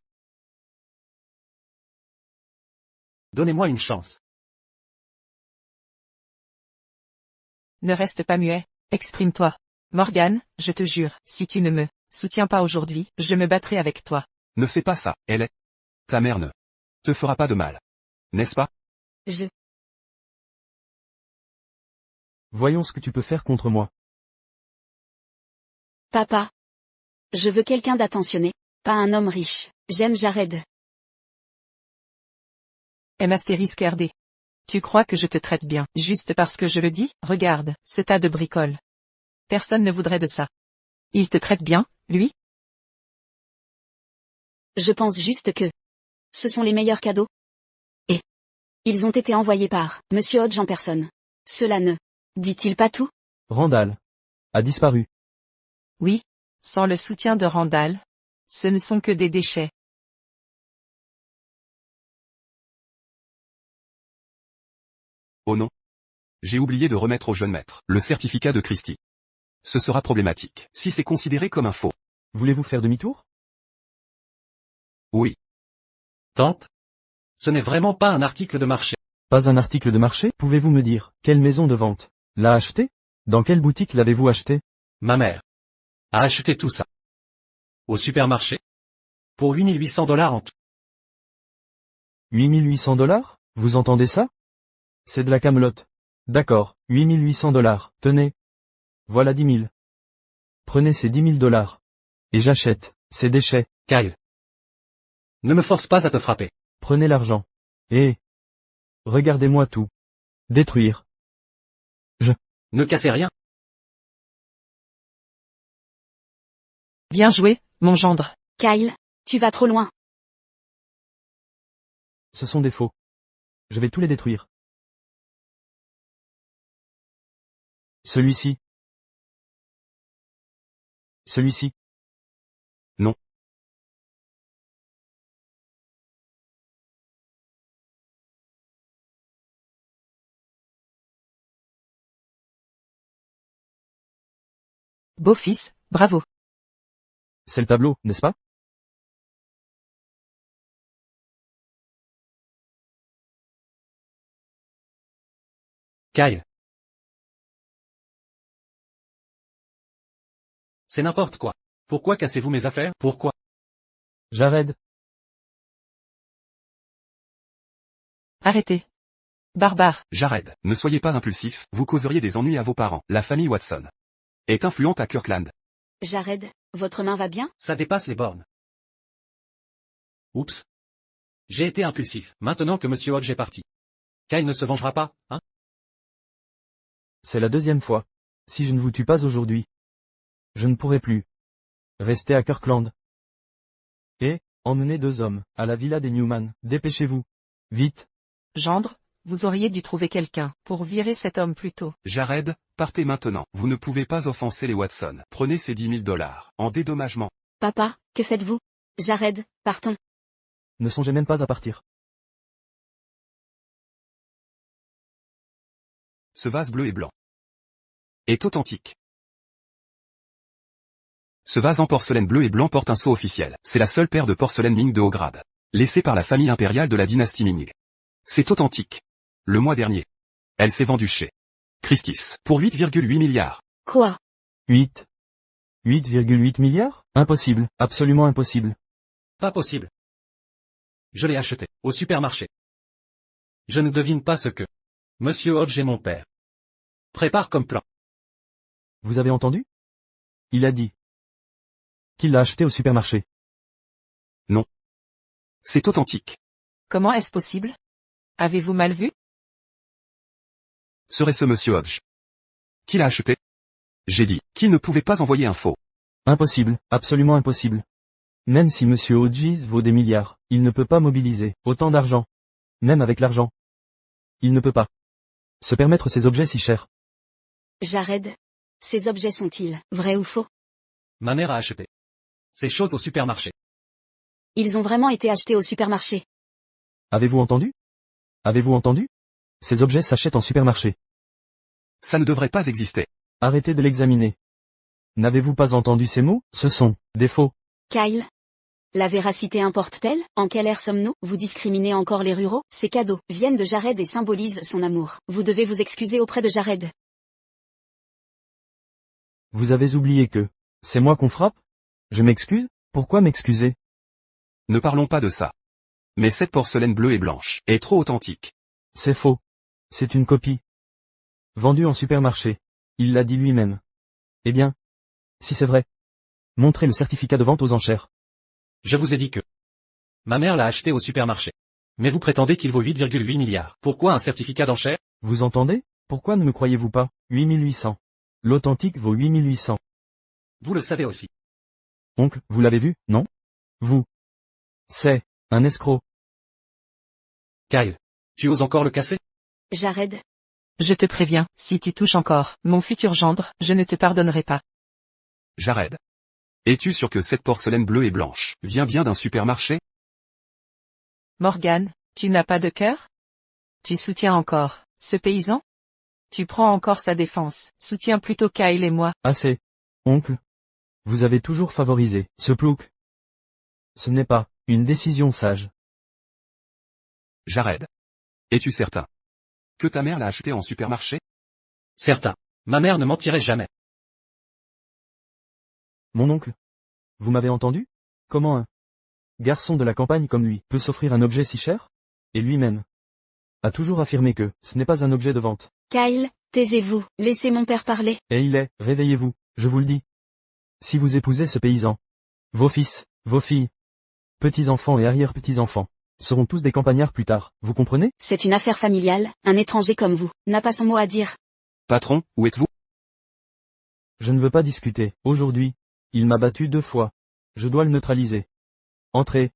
Donnez-moi une chance. Ne reste pas muet, exprime-toi. Morgan, je te jure, si tu ne me soutiens pas aujourd'hui, je me battrai avec toi. Ne fais pas ça, elle est. Ta mère ne te fera pas de mal. N'est-ce pas? Je. Voyons ce que tu peux faire contre moi. Papa. Je veux quelqu'un d'attentionné, pas un homme riche. J'aime Jared. M astérisque RD. Tu crois que je te traite bien, juste parce que je le dis? Regarde, ce tas de bricoles. Personne ne voudrait de ça. Il te traite bien, lui? Je pense juste que ce sont les meilleurs cadeaux. Et ils ont été envoyés par Monsieur Hodge en personne. Cela ne dit-il pas tout? Randall a disparu. Oui. Sans le soutien de Randall. Ce ne sont que des déchets. Oh non. J'ai oublié de remettre au jeune maître le certificat de Christie. Ce sera problématique si c'est considéré comme un faux. Voulez-vous faire demi-tour? Oui. Tante? Ce n'est vraiment pas un article de marché. Pas un article de marché? Pouvez-vous me dire, quelle maison de vente l'a acheté? Dans quelle boutique l'avez-vous acheté? Ma mère a acheté tout ça. Au supermarché. Pour $8800 en tout. 8800 $? Vous entendez ça? C'est de la camelote. D'accord, 8800 $. Tenez. Voilà 10 000. Prenez ces 10 000 $. Et j'achète ces déchets. Kyle. Ne me force pas à te frapper. Prenez l'argent. Et regardez-moi tout détruire. Ne cassez rien. Bien joué, mon gendre. Kyle, tu vas trop loin. Ce sont des faux. Je vais tous les détruire. Celui-ci. Celui-ci. Non. Beau fils, bravo. C'est le tableau, n'est-ce pas? Kyle. C'est n'importe quoi. Pourquoi cassez-vous mes affaires? Pourquoi? Jared, Arrêtez. Barbare. Jared, ne soyez pas impulsif, vous causeriez des ennuis à vos parents. La famille Watson est influente à Kirkland. Jared, votre main va bien? Ça dépasse les bornes. Oups. J'ai été impulsif. Maintenant que Monsieur Hodge est parti. Kyle ne se vengera pas, hein? c'est la deuxième fois. Si je ne vous tue pas aujourd'hui, je ne pourrai plus rester à Kirkland. Et, emmenez 2 hommes, à la villa des Newman. Dépêchez-vous. Vite. Gendre, vous auriez dû trouver quelqu'un, pour virer cet homme plus tôt. Jared, partez maintenant. Vous ne pouvez pas offenser les Watson. Prenez ces 10 000 dollars, en dédommagement. Papa, que faites-vous? Jared, partons. Ne songez même pas à partir. Ce vase bleu et blanc est authentique. Ce vase en porcelaine bleu et blanc porte un sceau officiel. C'est la seule paire de porcelaine Ming de haut grade, laissée par la famille impériale de la dynastie Ming. C'est authentique. Le mois dernier, elle s'est vendue chez Christie's pour 8,8 milliards. Quoi? 8,8 milliards? Impossible, absolument impossible. Pas possible. Je l'ai acheté, au supermarché. Je ne devine pas ce que Monsieur Hodge et mon père prépare comme plan. Vous avez entendu? Il a dit qu'il l'a acheté au supermarché. C'est authentique. Comment est-ce possible? Avez-vous mal vu? Serait-ce Monsieur Hodge qui l'a acheté? J'ai dit qu'il ne pouvait pas envoyer un faux. Impossible, absolument impossible. Même si Monsieur Hodges vaut des milliards, il ne peut pas mobiliser autant d'argent. Même avec l'argent. Il ne peut pas se permettre ces objets si chers. Jared, ces objets sont-ils vrais ou faux? Ma mère a acheté ces choses au supermarché. Ils ont vraiment été achetés au supermarché. Avez-vous entendu? Avez-vous entendu? Ces objets s'achètent en supermarché. Ça ne devrait pas exister. Arrêtez de l'examiner. N'avez-vous pas entendu ces mots? Ce sont des faux. Kyle? La véracité importe-t-elle? En quelle ère sommes-nous? Vous discriminez encore les ruraux? Ces cadeaux viennent de Jared et symbolisent son amour. Vous devez vous excuser auprès de Jared. Vous avez oublié que c'est moi qu'on frappe? Je m'excuse? Pourquoi m'excuser? Ne parlons pas de ça. Mais cette porcelaine bleue et blanche est trop authentique. C'est faux. C'est une copie. Vendue en supermarché. Il l'a dit lui-même. Eh bien, si c'est vrai, montrez le certificat de vente aux enchères. Je vous ai dit que ma mère l'a acheté au supermarché. Mais vous prétendez qu'il vaut 8,8 milliards. Pourquoi un certificat d'enchère? Vous entendez? Pourquoi ne me croyez-vous pas? 8800. L'authentique vaut 8800. Vous le savez aussi. Oncle, vous l'avez vu, non? Vous. C'est un escroc. Kyle, tu oses encore le casser? Jared? Je te préviens, si tu touches encore, mon futur gendre, je ne te pardonnerai pas. Jared. Es-tu sûr que cette porcelaine bleue et blanche vient bien d'un supermarché? Morgan, tu n'as pas de cœur? Tu soutiens encore ce paysan? Tu prends encore sa défense, soutiens plutôt Kyle et moi. Assez. Oncle. Vous avez toujours favorisé ce plouc. Ce n'est pas une décision sage. Jared. Es-tu certain que ta mère l'a acheté en supermarché? Certain. Ma mère ne mentirait jamais. Mon oncle. Vous m'avez entendu? Comment un garçon de la campagne comme lui peut s'offrir un objet si cher? Et lui-même a toujours affirmé que ce n'est pas un objet de vente. Kyle, taisez-vous, laissez mon père parler. Et il est, réveillez-vous, je vous le dis. Si vous épousez ce paysan, vos fils, vos filles, petits-enfants et arrière-petits-enfants, seront tous des campagnards plus tard, vous comprenez? C'est une affaire familiale, un étranger comme vous n'a pas son mot à dire. Patron, où êtes-vous? Je ne veux pas discuter. Aujourd'hui, il m'a battu 2 fois. Je dois le neutraliser. Entrez.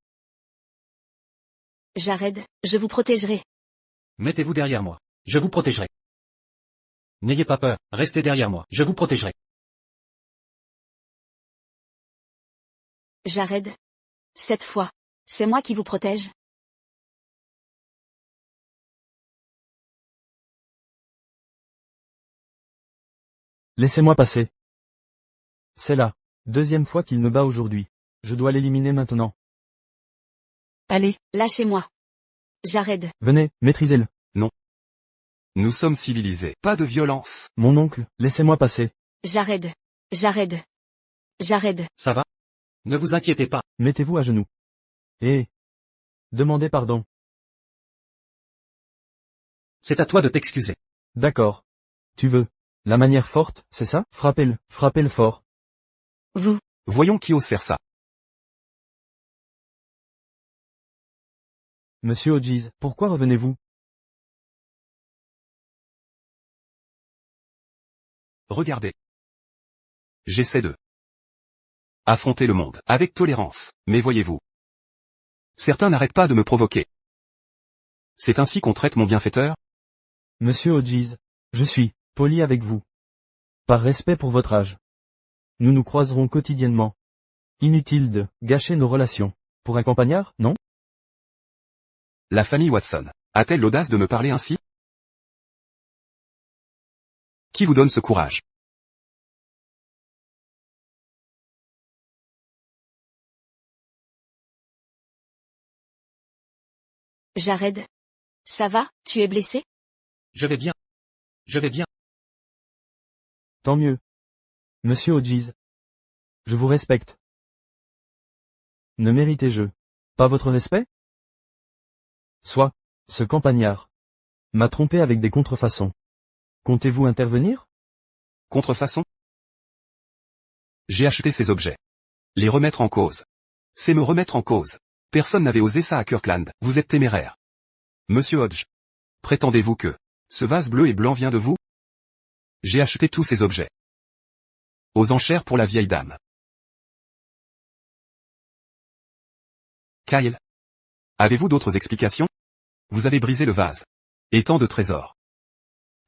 Jared, je vous protégerai. Mettez-vous derrière moi. Je vous protégerai. N'ayez pas peur, restez derrière moi. Je vous protégerai. Jared. Cette fois, c'est moi qui vous protège. Laissez-moi passer. C'est là. Deuxième fois qu'il me bat aujourd'hui. Je dois l'éliminer maintenant. Allez, Lâchez-moi. Jared. Venez, maîtrisez-le. Nous sommes civilisés. Pas de violence. Mon oncle, laissez-moi passer. Jared. Jared. Jared. Ça va? Ne vous inquiétez pas. Mettez-vous à genoux. Et demandez pardon. C'est à toi de t'excuser. D'accord. Tu veux la manière forte, c'est ça? Frappez-le fort. Vous. Voyons qui ose faire ça. Monsieur Hodges, pourquoi revenez-vous? Regardez. J'essaie de affronter le monde avec tolérance, mais voyez-vous. Certains n'arrêtent pas de me provoquer. C'est ainsi qu'on traite mon bienfaiteur? Monsieur Hodges, je suis poli avec vous. Par respect pour votre âge. Nous nous croiserons quotidiennement. Inutile de gâcher nos relations. Pour un campagnard, non? La famille Watson a-t-elle l'audace de me parler ainsi? Qui vous donne ce courage? Jared. Ça va, tu es blessé? Je vais bien. Je vais bien. Tant mieux. Monsieur Hodges. Je vous respecte. Ne méritez-je pas votre respect? Soit, ce campagnard m'a trompé avec des contrefaçons. Comptez-vous intervenir? Contrefaçon? J'ai acheté ces objets. Les remettre en cause. C'est me remettre en cause. Personne n'avait osé ça à Kirkland, vous êtes téméraire. Monsieur Hodge. Prétendez-vous que ce vase bleu et blanc vient de vous? J'ai acheté tous ces objets. Aux enchères pour la vieille dame. Kyle. Avez-vous d'autres explications? Vous avez brisé le vase. Et tant de trésors.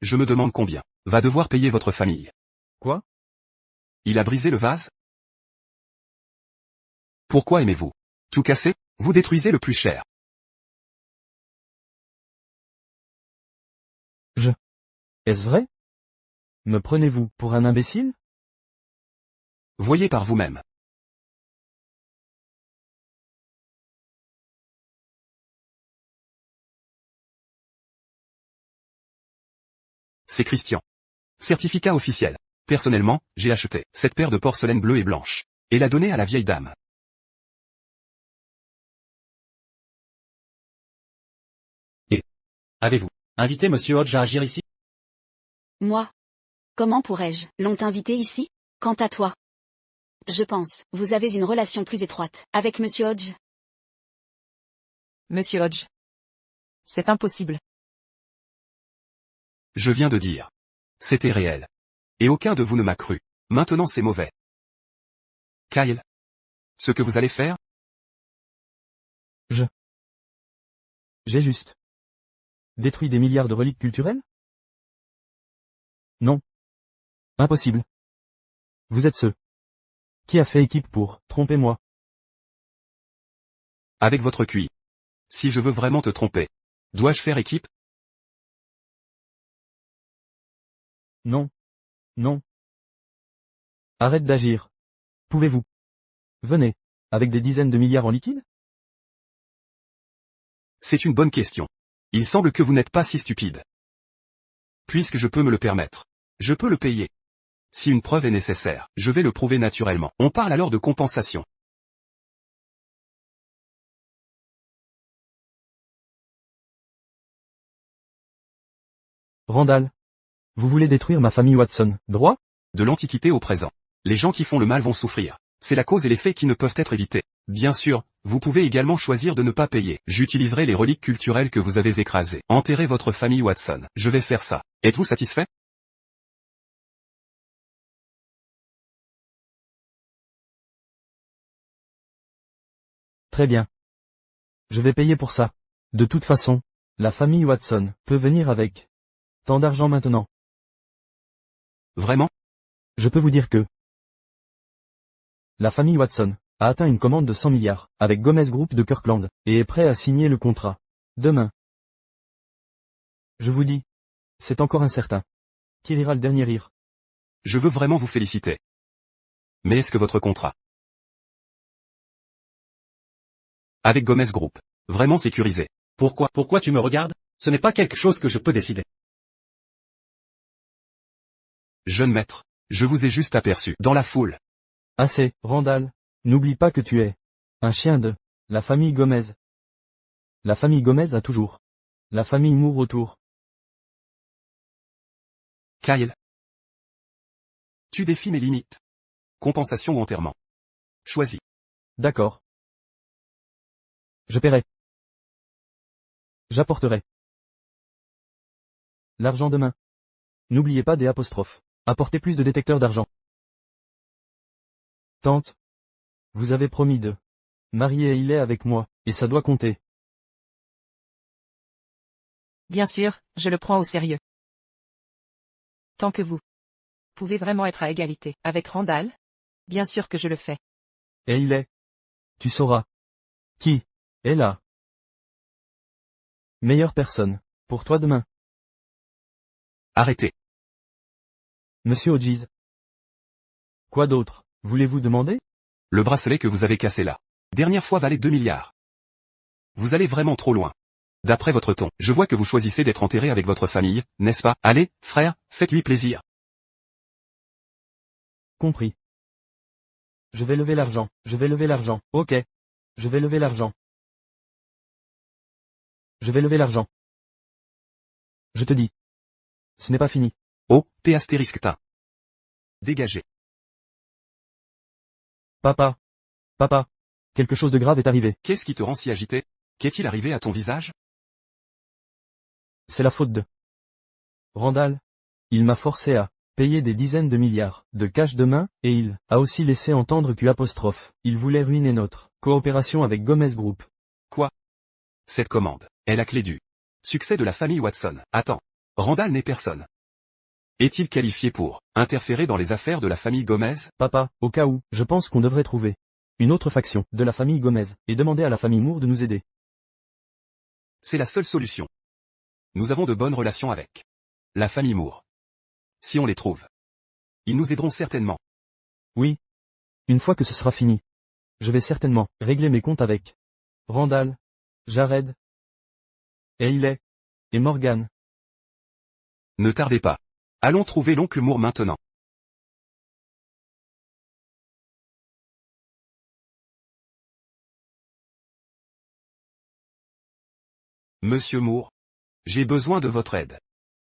Je me demande combien va devoir payer votre famille. Quoi? Il a brisé le vase? Pourquoi aimez-vous tout casser? Vous détruisez le plus cher. Est-ce vrai? Me prenez-vous pour un imbécile? Voyez par vous-même. C'est Christian. Certificat officiel. Personnellement, j'ai acheté cette paire de porcelaine bleue et blanche. Et l'a donnée à la vieille dame. Avez-vous invité Monsieur Hodge à agir ici? Moi. Comment pourrais-je l'ont invité ici? Quant à toi. Je pense, vous avez une relation plus étroite avec Monsieur Hodge. Monsieur Hodge. C'est impossible. Je viens de dire. C'était réel. Et aucun de vous ne m'a cru. Maintenant c'est mauvais. Kyle. Ce que vous allez faire? J'ai juste détruit des milliards de reliques culturelles? Non. Impossible. Vous êtes ceux qui a fait équipe pour tromper moi. Avec votre QI. Si je veux vraiment te tromper. Dois-je faire équipe? Non. Non. Arrête d'agir. Pouvez-vous? Venez. Avec des dizaines de milliards en liquide? C'est une bonne question. Il semble que vous n'êtes pas si stupide. Puisque je peux me le permettre. Je peux le payer. Si une preuve est nécessaire, je vais le prouver naturellement. On parle alors de compensation. Randall. Vous voulez détruire ma famille Watson, droit? De l'Antiquité au présent. Les gens qui font le mal vont souffrir. C'est la cause et l'effet qui ne peuvent être évités. Bien sûr, vous pouvez également choisir de ne pas payer. J'utiliserai les reliques culturelles que vous avez écrasées. Enterrez votre famille Watson. Je vais faire ça. Êtes-vous satisfait? Très bien. Je vais payer pour ça. De toute façon, la famille Watson peut venir avec tant d'argent maintenant. Vraiment? Je peux vous dire que la famille Watson a atteint une commande de 100 milliards avec Gomez Group de Kirkland et est prêt à signer le contrat demain. Je vous dis, c'est encore incertain. Qui rira le dernier rire? Je veux vraiment vous féliciter. Mais est-ce que votre contrat avec Gomez Group, vraiment sécurisé? Pourquoi tu me regardes? Ce n'est pas quelque chose que je peux décider. Jeune maître, je vous ai juste aperçu dans la foule. Assez, Randall. N'oublie pas que tu es un chien de la famille Gomez. La famille Gomez a toujours la famille Moore autour. Kyle. Tu défies mes limites. Compensation ou enterrement. Choisis. D'accord. Je paierai. J'apporterai. L'argent demain. N'oubliez pas des apostrophes. Apportez plus de détecteurs d'argent. Tante. Vous avez promis de marier Hayley avec moi, et ça doit compter. Bien sûr, je le prends au sérieux. Tant que vous pouvez vraiment être à égalité avec Randall, bien sûr que je le fais. Hayley. Tu sauras. Qui est la meilleure personne pour toi demain. Arrêtez. Monsieur Hodges. Quoi d'autre, voulez-vous demander? Le bracelet que vous avez cassé là. Dernière fois valait 2 milliards. Vous allez vraiment trop loin. D'après votre ton, je vois que vous choisissez d'être enterré avec votre famille, n'est-ce pas? Allez, frère, faites-lui plaisir. Compris. Je vais lever l'argent, ok. Je vais lever l'argent. Je vais lever l'argent. Je te dis. Ce n'est pas fini. Oh, T astérisque tin. Dégagez. Papa. Papa. Quelque chose de grave est arrivé. Qu'est-ce qui te rend si agité? Qu'est-il arrivé à ton visage? C'est la faute de Randall. Il m'a forcé à payer des dizaines de milliards de cash demain, et il a aussi laissé entendre il voulait ruiner notre coopération avec Gomez Group. Quoi? Cette commande est la clé du succès de la famille Watson. Attends. Randall n'est personne. Est-il qualifié pour interférer dans les affaires de la famille Gomez? Papa, au cas où, je pense qu'on devrait trouver une autre faction de la famille Gomez, et demander à la famille Moore de nous aider. C'est la seule solution. Nous avons de bonnes relations avec la famille Moore. Si on les trouve, ils nous aideront certainement. Oui. Une fois que ce sera fini, je vais certainement régler mes comptes avec Randall, Jared, Hayley et Morgan. Ne tardez pas. Allons trouver l'oncle Moore maintenant. Monsieur Moore, j'ai besoin de votre aide.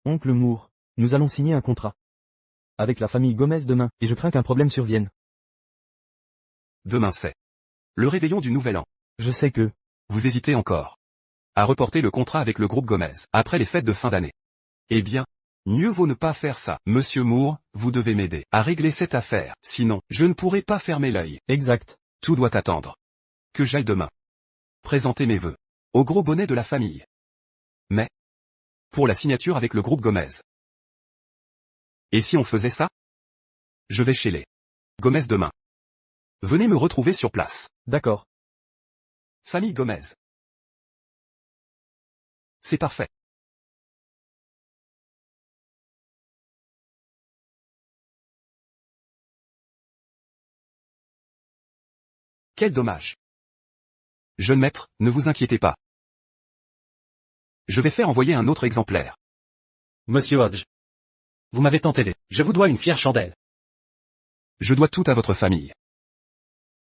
Oncle Moore, nous allons signer un contrat avec la famille Gomez demain, et je crains qu'un problème survienne. Demain c'est le réveillon du Nouvel An. Je sais que Vous hésitez encore à reporter le contrat avec le groupe Gomez après les fêtes de fin d'année. Eh bien, mieux vaut ne pas faire ça. Monsieur Moore, vous devez m'aider à régler cette affaire, sinon, je ne pourrai pas fermer l'œil. exact. Tout doit attendre. Que j'aille demain présenter mes vœux au gros bonnet de la famille. Mais, pour la signature avec le groupe Gomez. Et si on faisait ça? Je vais chez les Gomez demain. Venez me retrouver sur place. D'accord. Famille Gomez. C'est parfait. Quel dommage. Jeune maître, ne vous inquiétez pas. Je vais faire envoyer un autre exemplaire. Monsieur Hodge. Vous m'avez tant aidé. Je vous dois une fière chandelle. Je dois tout à votre famille.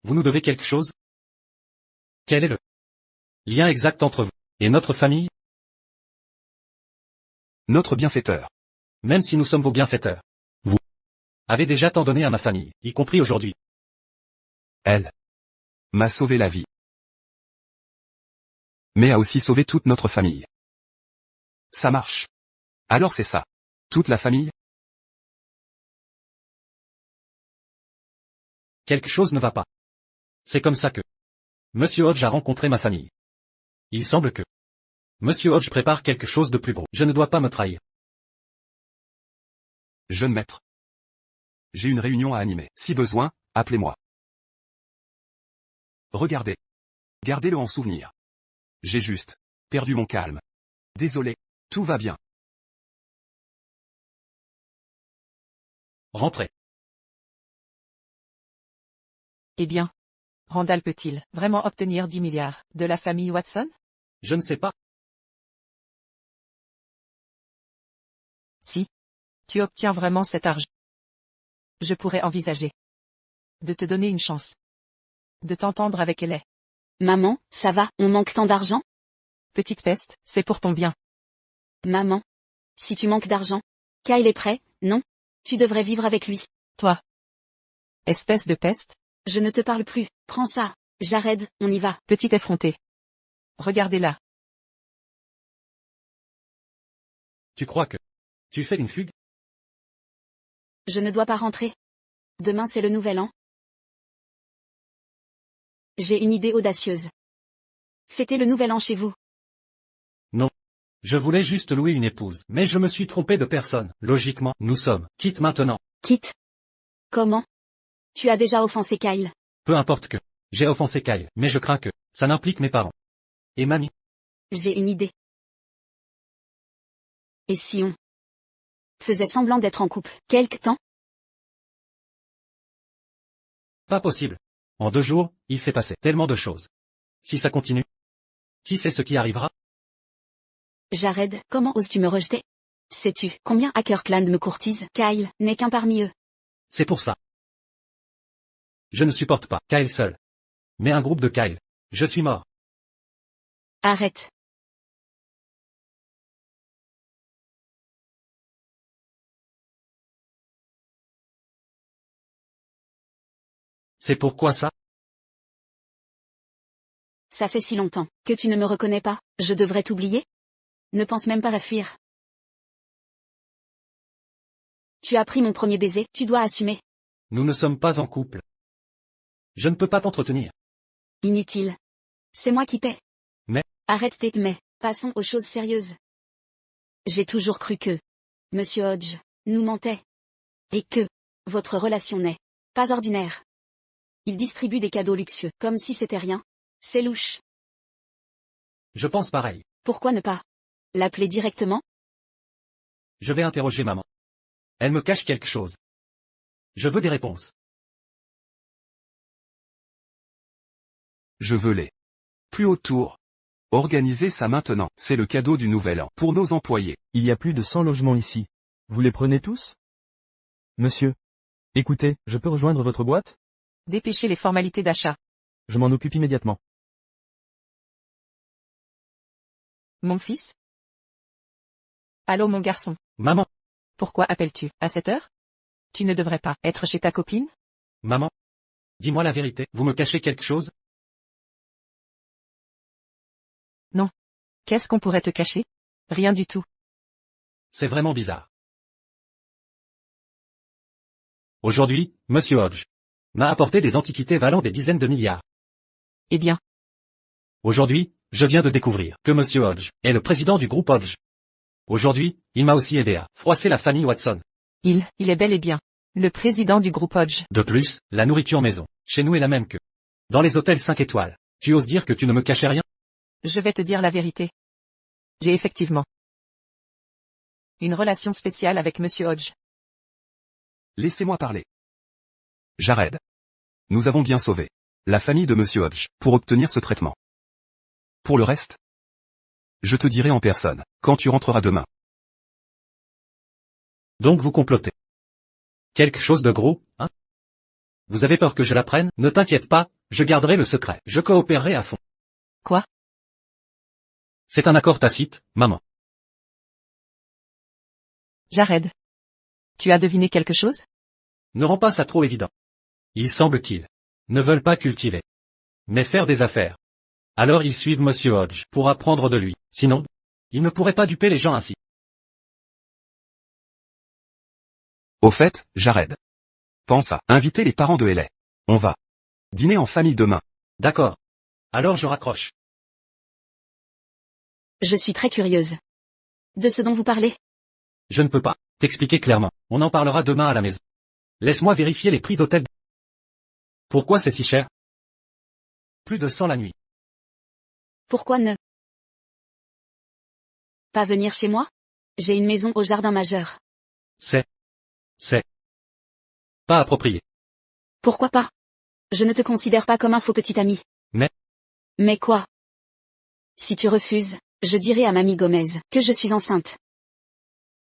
Vous nous devez quelque chose? Quel est le lien exact entre vous et notre famille? Notre bienfaiteur. Même si nous sommes vos bienfaiteurs, vous avez déjà tant donné à ma famille, y compris aujourd'hui. Elle m'a sauvé la vie. Mais a aussi sauvé toute notre famille. Ça marche. Alors c'est ça. Toute la famille? Quelque chose ne va pas. C'est comme ça que Monsieur Hodge a rencontré ma famille. Il semble que Monsieur Hodge prépare quelque chose de plus gros. Je ne dois pas me trahir. Jeune maître. J'ai une réunion à animer. Si besoin, appelez-moi. Regardez. Gardez-le en souvenir. J'ai juste perdu mon calme. Désolé. Tout va bien. Rentrez. Eh bien, Randall peut-il vraiment obtenir 10 milliards de la famille Watson? Je ne sais pas. Si tu obtiens vraiment cet argent, je pourrais envisager de te donner une chance. De t'entendre avec elle. Maman, ça va, on manque tant d'argent? Petite peste, c'est pour ton bien. Maman. Si tu manques d'argent. Kyle est prêt, non? Tu devrais vivre avec lui. Toi. Espèce de peste. Je ne te parle plus, prends ça. Jared, on y va. Petit effronté. Regardez-la. Tu crois que tu fais une fugue? Je ne dois pas rentrer. Demain c'est le nouvel an. J'ai une idée audacieuse. Fêtez le nouvel an chez vous. Non. Je voulais juste louer une épouse, mais je me suis trompé de personne. Logiquement, nous sommes quittes maintenant. Quitte. Comment? Tu as déjà offensé Kyle. Peu importe que j'ai offensé Kyle, mais je crains que ça n'implique mes parents. Et mamie. J'ai une idée. Et si on faisait semblant d'être en couple, quelque temps? Pas possible. En 2 jours, il s'est passé tellement de choses. Si ça continue, qui sait ce qui arrivera? Jared, comment oses-tu me rejeter? Sais-tu combien Hacker Clan me courtise? Kyle n'est qu'un parmi eux. C'est pour ça. Je ne supporte pas Kyle seul. Mais un groupe de Kyle. Je suis mort. Arrête. C'est pourquoi ça? Ça fait si longtemps que tu ne me reconnais pas, je devrais t'oublier? Ne pense même pas à fuir. Tu as pris mon premier baiser, tu dois assumer. Nous ne sommes pas en couple. Je ne peux pas t'entretenir. Inutile. C'est moi qui paie. Mais. Arrête tes mais. Passons aux choses sérieuses. J'ai toujours cru que Monsieur Hodge nous mentait. Et que votre relation n'est pas ordinaire. Il distribue des cadeaux luxueux, comme si c'était rien. C'est louche. Je pense pareil. Pourquoi ne pas l'appeler directement? Je vais interroger maman. Elle me cache quelque chose. Je veux des réponses. Je veux les plus hautes tours. Organisez ça maintenant, c'est le cadeau du nouvel an pour nos employés. Il y a plus de 100 logements ici. Vous les prenez tous? Monsieur. Écoutez, je peux rejoindre votre boîte? Dépêchez les formalités d'achat. Je m'en occupe immédiatement. Mon fils? Allô mon garçon. Maman. Pourquoi appelles-tu à cette heure? Tu ne devrais pas être chez ta copine? Maman. Dis-moi la vérité, vous me cachez quelque chose? Non. Qu'est-ce qu'on pourrait te cacher? Rien du tout. C'est vraiment bizarre. Aujourd'hui, Monsieur Hodge m'a apporté des antiquités valant des dizaines de milliards. Eh bien. Aujourd'hui, je viens de découvrir que Monsieur Hodge est le président du groupe Hodge. Aujourd'hui, il m'a aussi aidé à froisser la famille Watson. Il est bel et bien le président du groupe Hodge. De plus, la nourriture maison, chez nous est la même que dans les hôtels 5 étoiles. Tu oses dire que tu ne me cachais rien? Je vais te dire la vérité. J'ai effectivement une relation spéciale avec Monsieur Hodge. Laissez-moi parler. Jared. Nous avons bien sauvé la famille de Monsieur Hodge pour obtenir ce traitement. Pour le reste, je te dirai en personne quand tu rentreras demain. Donc vous complotez. Quelque chose de gros, hein? Vous avez peur que je l'apprenne? Ne t'inquiète pas, je garderai le secret. Je coopérerai à fond. Quoi? C'est un accord tacite, maman. Jared. Tu as deviné quelque chose? Ne rends pas ça trop évident. Il semble qu'ils ne veulent pas cultiver, mais faire des affaires. Alors ils suivent Monsieur Hodge pour apprendre de lui. Sinon, ils ne pourraient pas duper les gens ainsi. Au fait, Jared. Pense à inviter les parents de LA. On va dîner en famille demain. D'accord. Alors je raccroche. Je suis très curieuse. De ce dont vous parlez? Je ne peux pas t'expliquer clairement. On en parlera demain à la maison. Laisse-moi vérifier les prix d'hôtel. Pourquoi c'est si cher? Plus de 100 la nuit. Pourquoi ne pas venir chez moi? J'ai une maison au jardin majeur. C'est pas approprié. Pourquoi pas? Je ne te considère pas comme un faux petit ami. Mais- Mais quoi? Si tu refuses, je dirai à Mamie Gomez que je suis enceinte.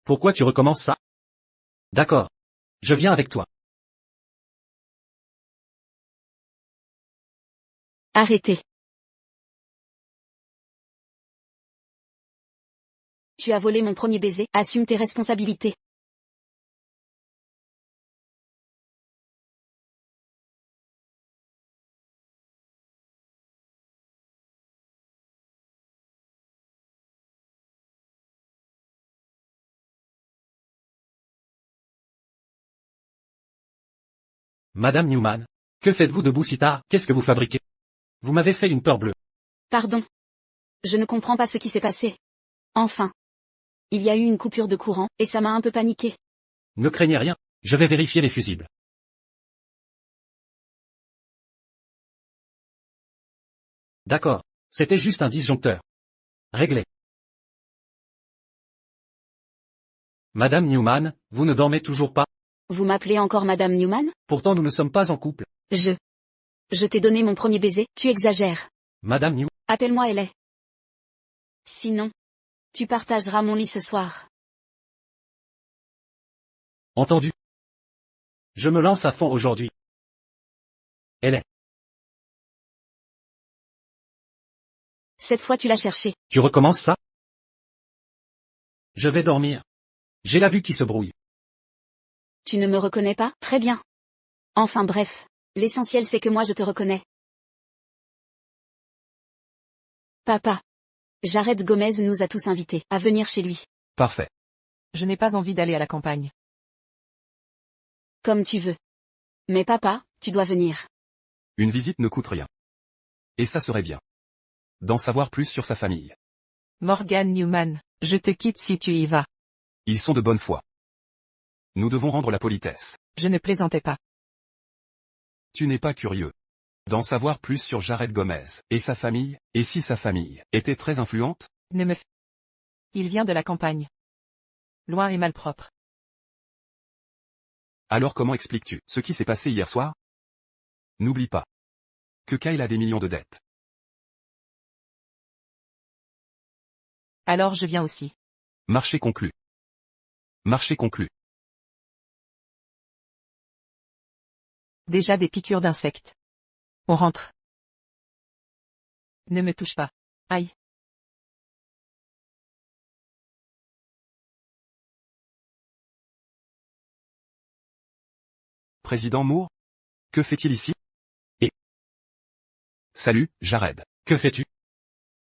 Pourquoi tu recommences ça? D'accord. Je viens avec toi. Arrêtez. Tu as volé mon premier baiser, assume tes responsabilités. Madame Newman, que faites-vous debout si tard? Qu'est-ce que vous fabriquez? Vous m'avez fait une peur bleue. Pardon. Je ne comprends pas ce qui s'est passé. Enfin. Il y a eu une coupure de courant, et ça m'a un peu paniqué. Ne craignez rien, je vais vérifier les fusibles. D'accord, c'était juste un disjoncteur. Réglé. Madame Newman, vous ne dormez toujours pas? Vous m'appelez encore Madame Newman? Pourtant nous ne sommes pas en couple. Je t'ai donné mon premier baiser, tu exagères. Madame Newman. Appelle-moi Elle. Sinon, tu partageras mon lit ce soir. Entendu. Je me lance à fond aujourd'hui. Elle est. Cette fois tu l'as cherché. Tu recommences ça? Je vais dormir. J'ai la vue qui se brouille. Tu ne me reconnais pas? Très bien. Enfin bref, l'essentiel c'est que moi je te reconnais. Papa. Jared Gomez nous a tous invités à venir chez lui. Parfait. Je n'ai pas envie d'aller à la campagne. Comme tu veux. Mais papa, tu dois venir. Une visite ne coûte rien. Et ça serait bien d'en savoir plus sur sa famille. Morgan Newman, je te quitte si tu y vas. Ils sont de bonne foi. Nous devons rendre la politesse. Je ne plaisantais pas. Tu n'es pas curieux d'en savoir plus sur Jared Gomez et sa famille, et si sa famille était très influente? Ne me f... Il vient de la campagne. Loin et malpropre. Alors comment expliques-tu ce qui s'est passé hier soir? N'oublie pas que Kyle a des millions de dettes. Alors je viens aussi. Marché conclu. Marché conclu. Déjà des piqûres d'insectes. On rentre. Ne me touche pas. Aïe. Président Moore? Que fait-il ici? Et salut, Jared. Que fais-tu?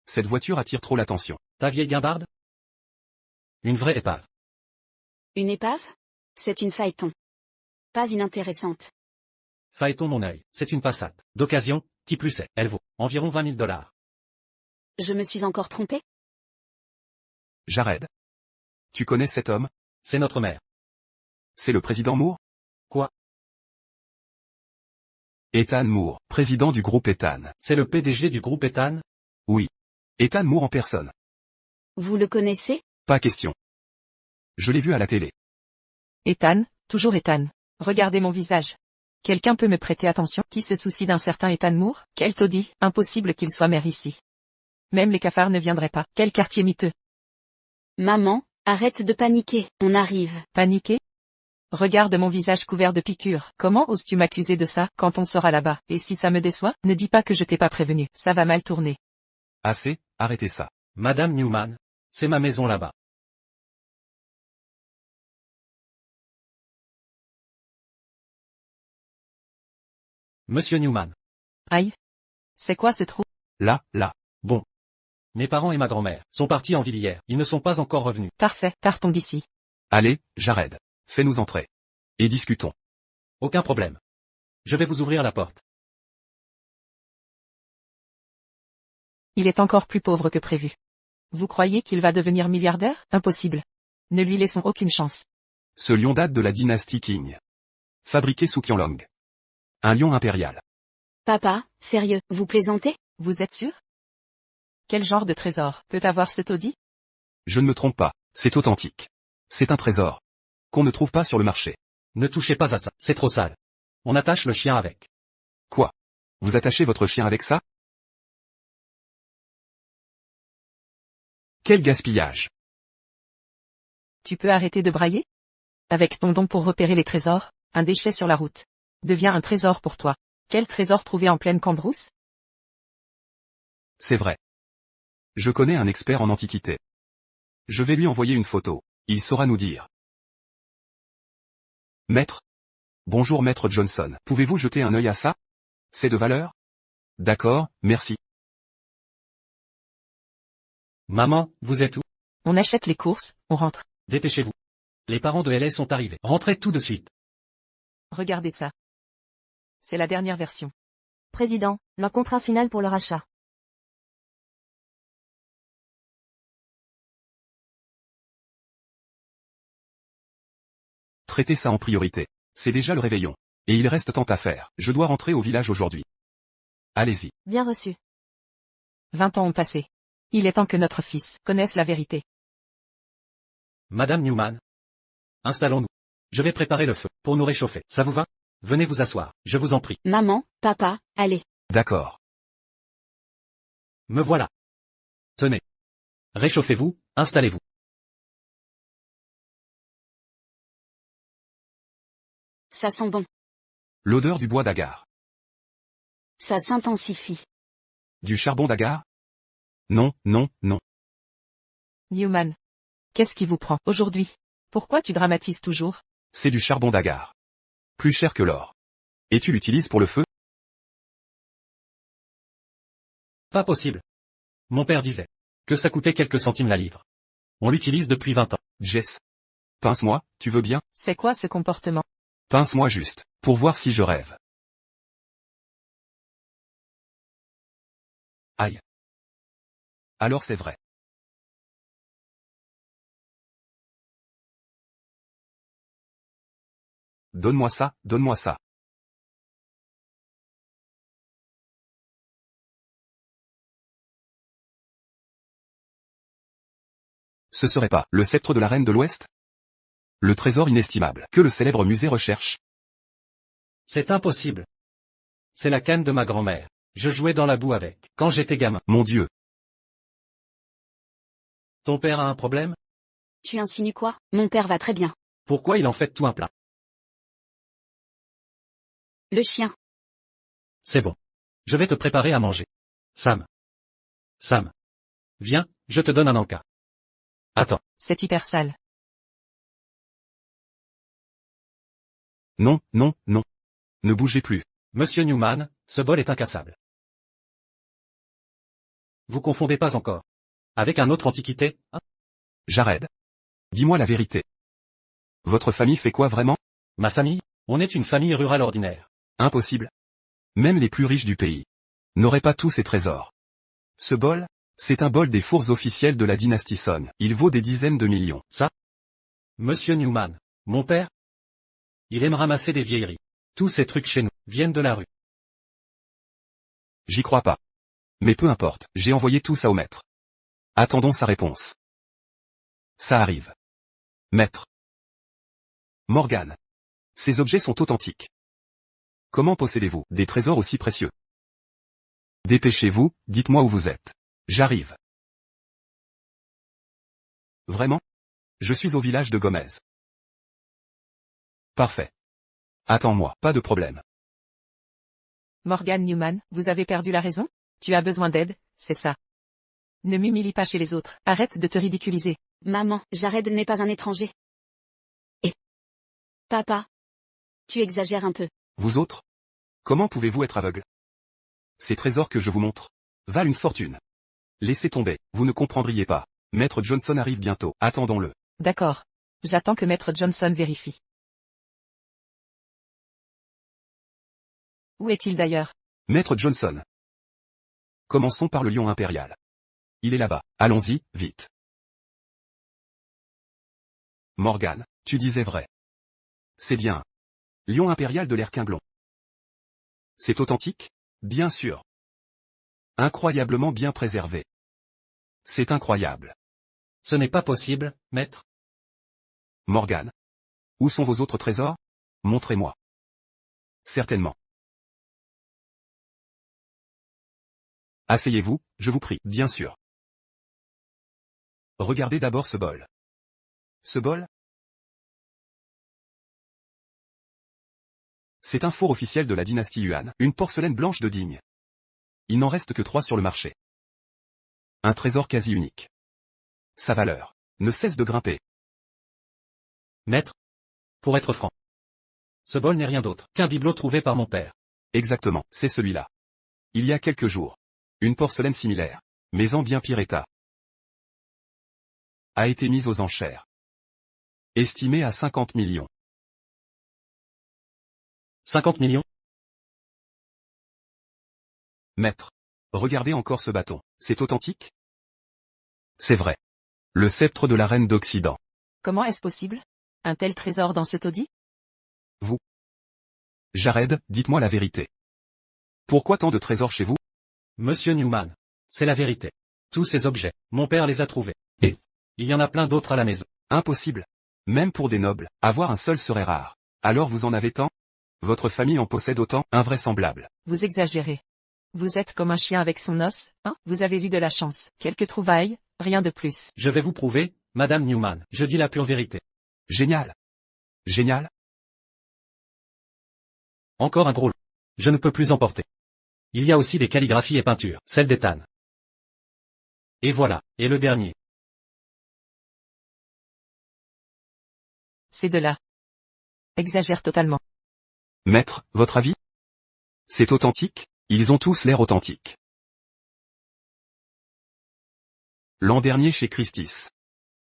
Cette voiture attire trop l'attention. Ta vieille guimbarde? Une vraie épave. Une épave? C'est une phaéton. Pas inintéressante. Phaéton mon œil, c'est une Passat. D'occasion, qui plus est, elle vaut environ 20 000 $. Je me suis encore trompé? Jared. Tu connais cet homme? C'est notre mère. C'est le président Moore? Quoi? Ethan Moore, président du groupe Ethan. C'est le PDG du groupe Ethan? Oui. Ethan Moore en personne. Vous le connaissez? Pas question. Je l'ai vu à la télé. Ethan, toujours Ethan. Regardez mon visage. Quelqu'un peut me prêter attention? Qui se soucie d'un certain Ethan Moore? Quel taudis, impossible qu'il soit maire ici. Même les cafards ne viendraient pas. Quel quartier miteux. Maman, arrête de paniquer, on arrive. Paniqué? Regarde mon visage couvert de piqûres. Comment oses-tu m'accuser de ça, quand on sera là-bas? Et si ça me déçoit, ne dis pas que je t'ai pas prévenu. Ça va mal tourner. Assez, arrêtez ça. Madame Newman, c'est ma maison là-bas. Monsieur Newman. Aïe. C'est quoi ce trou? Là. Bon. Mes parents et ma grand-mère sont partis en ville hier. Ils ne sont pas encore revenus. Parfait, partons d'ici. Allez, Jared. Fais-nous entrer. Et discutons. Aucun problème. Je vais vous ouvrir la porte. Il est encore plus pauvre que prévu. Vous croyez qu'il va devenir milliardaire? Impossible. Ne lui laissons aucune chance. Ce lion date de la dynastie Qing. Fabriqué sous Qianlong. Un lion impérial. Papa, sérieux, vous plaisantez? Vous êtes sûr? Quel genre de trésor peut avoir ce taudis? Je ne me trompe pas, c'est authentique. C'est un trésor. Qu'on ne trouve pas sur le marché. Ne touchez pas à ça, c'est trop sale. On attache le chien avec. Quoi? Vous attachez votre chien avec ça? Quel gaspillage! Tu peux arrêter de brailler? Avec ton don pour repérer les trésors, un déchet sur la route devient un trésor pour toi. Quel trésor trouvé en pleine cambrousse? C'est vrai. Je connais un expert en antiquité. Je vais lui envoyer une photo. Il saura nous dire. Maître? Bonjour Maître Johnson. Pouvez-vous jeter un œil à ça? C'est de valeur? D'accord, merci. Maman, vous êtes où? On achète les courses, on rentre. Dépêchez-vous. Les parents de LS sont arrivés. Rentrez tout de suite. Regardez ça. C'est la dernière version. Président, leur contrat final pour leur achat. Traitez ça en priorité. C'est déjà le réveillon. Et il reste tant à faire. Je dois rentrer au village aujourd'hui. Allez-y. Bien reçu. 20 ans ont passé. Il est temps que notre fils connaisse la vérité. Madame Newman. Installons-nous. Je vais préparer le feu, pour nous réchauffer. Ça vous va? Venez vous asseoir, je vous en prie. Maman, papa, allez. D'accord. Me voilà. Tenez. Réchauffez-vous, installez-vous. Ça sent bon. L'odeur du bois d'agar. Ça s'intensifie. Du charbon d'agar? Non, non, non. Newman. Qu'est-ce qui vous prend aujourd'hui? Pourquoi tu dramatises toujours? C'est du charbon d'agar. Plus cher que l'or. Et tu l'utilises pour le feu? Pas possible. Mon père disait que ça coûtait quelques centimes la livre. On l'utilise depuis 20 ans. Jess. Pince-moi, tu veux bien? C'est quoi ce comportement? Pince-moi juste, pour voir si je rêve. Aïe. Alors c'est vrai. Donne-moi ça, donne-moi ça. Ce serait pas le sceptre de la reine de l'Ouest? Le trésor inestimable que le célèbre musée recherche? C'est impossible. C'est la canne de ma grand-mère. Je jouais dans la boue avec, quand j'étais gamin. Mon Dieu. Ton père a un problème? Tu insinues quoi? Mon père va très bien. Pourquoi il en fait tout un plat? Le chien. C'est bon. Je vais te préparer à manger. Sam. Sam. Viens, je te donne un encas. Attends. C'est hyper sale. Non, non, non. Ne bougez plus. Monsieur Newman, ce bol est incassable. Vous confondez pas encore. Avec un autre antiquité, hein? Jared. Dis-moi la vérité. Votre famille fait quoi vraiment? Ma famille? On est une famille rurale ordinaire. Impossible. Même les plus riches du pays n'auraient pas tous ces trésors. Ce bol, c'est un bol des fours officiels de la dynastie Song. Il vaut des dizaines de millions. Ça? Monsieur Newman. Mon père? Il aime ramasser des vieilleries. Tous ces trucs chez nous viennent de la rue. J'y crois pas. Mais peu importe, j'ai envoyé tout ça au maître. Attendons sa réponse. Ça arrive. Maître. Morgan. Ces objets sont authentiques. Comment possédez-vous des trésors aussi précieux? Dépêchez-vous, dites-moi où vous êtes. J'arrive. Vraiment? Je suis au village de Gomez. Parfait. Attends-moi, pas de problème. Morgan Newman, vous avez perdu la raison? Tu as besoin d'aide, c'est ça. Ne m'humilie pas chez les autres. Arrête de te ridiculiser. Maman, Jared n'est pas un étranger. Et papa, tu exagères un peu. Vous autres? Comment pouvez-vous être aveugle? Ces trésors que je vous montre valent une fortune. Laissez tomber, vous ne comprendriez pas. Maître Johnson arrive bientôt, attendons-le. D'accord. J'attends que Maître Johnson vérifie. Où est-il d'ailleurs? Maître Johnson. Commençons par le lion impérial. Il est là-bas. Allons-y, vite. Morgan, tu disais vrai. C'est bien. Lion impérial de l'Erquinglon. C'est authentique? Bien sûr. Incroyablement bien préservé. C'est incroyable. Ce n'est pas possible, maître. Morgan. Où sont vos autres trésors? Montrez-moi. Certainement. Asseyez-vous, je vous prie. Bien sûr. Regardez d'abord ce bol. Ce bol? C'est un four officiel de la dynastie Yuan, une porcelaine blanche de digne. Il n'en reste que 3 sur le marché. Un trésor quasi unique. Sa valeur ne cesse de grimper. Maître. Pour être franc. Ce bol n'est rien d'autre qu'un bibelot trouvé par mon père. Exactement, c'est celui-là. Il y a quelques jours. Une porcelaine similaire, mais en bien pire état, a été mise aux enchères. Estimée à 50 millions. 50 millions? Maître. Regardez encore ce bâton. C'est authentique? C'est vrai. Le sceptre de la reine d'Occident. Comment est-ce possible? Un tel trésor dans ce taudis? Vous. Jared, dites-moi la vérité. Pourquoi tant de trésors chez vous? Monsieur Newman. C'est la vérité. Tous ces objets, mon père les a trouvés. Et il y en a plein d'autres à la maison. Impossible. Même pour des nobles, avoir un seul serait rare. Alors vous en avez tant? Votre famille en possède autant? Invraisemblable. Vous exagérez. Vous êtes comme un chien avec son os, hein? Vous avez vu de la chance. Quelques trouvailles, rien de plus. Je vais vous prouver, Madame Newman. Je dis la pure vérité. Génial. Génial. Encore un gros lot. Je ne peux plus en porter. Il y a aussi des calligraphies et peintures, celles d'Ethan. Et voilà, et le dernier. Ces deux-là exagèrent totalement. Maître, votre avis? C'est authentique? Ils ont tous l'air authentiques. L'an dernier chez Christie's.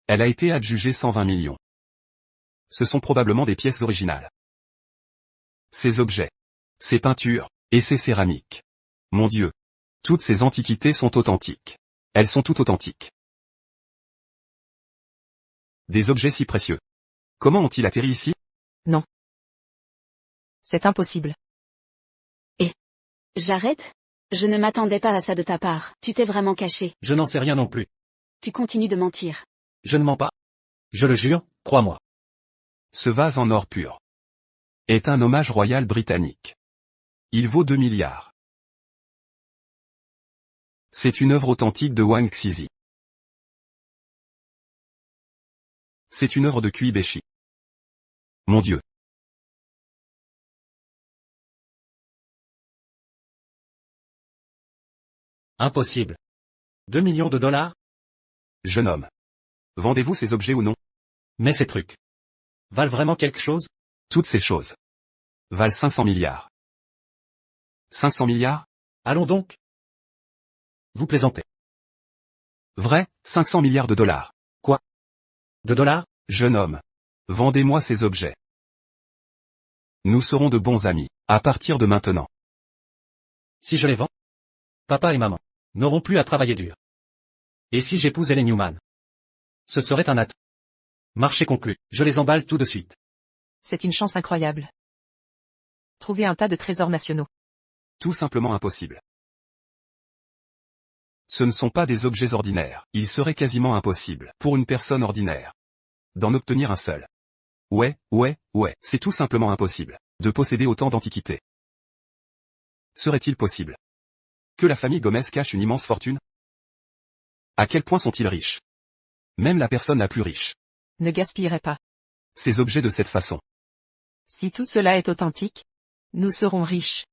Elle a été adjugée 120 millions. Ce sont probablement des pièces originales. Ces objets, ces peintures, et ces céramiques. Mon Dieu. Toutes ces antiquités sont authentiques. Elles sont toutes authentiques. Des objets si précieux. Comment ont-ils atterri ici? Non. C'est impossible. Jared? Je ne m'attendais pas à ça de ta part. Tu t'es vraiment caché. Je n'en sais rien non plus. Tu continues de mentir. Je ne mens pas. Je le jure, crois-moi. Ce vase en or pur est un hommage royal britannique. Il vaut 2 milliards. C'est une œuvre authentique de Wang Xizi. C'est une œuvre de Kui Beshi. Mon Dieu. Impossible. 2 millions de dollars? Jeune homme. Vendez-vous ces objets ou non? Mais ces trucs valent vraiment quelque chose? Toutes ces choses valent 500 milliards. 500 milliards? Allons donc. Vous plaisantez. Vrai, 500 milliards de dollars. Quoi? De dollars? Jeune homme. Vendez-moi ces objets. Nous serons de bons amis, à partir de maintenant. Si je les vends, papa et maman n'auront plus à travailler dur. Et si j'épousais les Newman? Ce serait un atout. Marché conclu, je les emballe tout de suite. C'est une chance incroyable. Trouver un tas de trésors nationaux. Tout simplement impossible. Ce ne sont pas des objets ordinaires. Il serait quasiment impossible, pour une personne ordinaire, d'en obtenir un seul. Ouais, c'est tout simplement impossible, de posséder autant d'antiquités. Serait-il possible que la famille Gomez cache une immense fortune? À quel point sont-ils riches? Même la personne la plus riche Ne gaspillerait pas. ces objets de cette façon. Si tout cela est authentique, nous serons riches.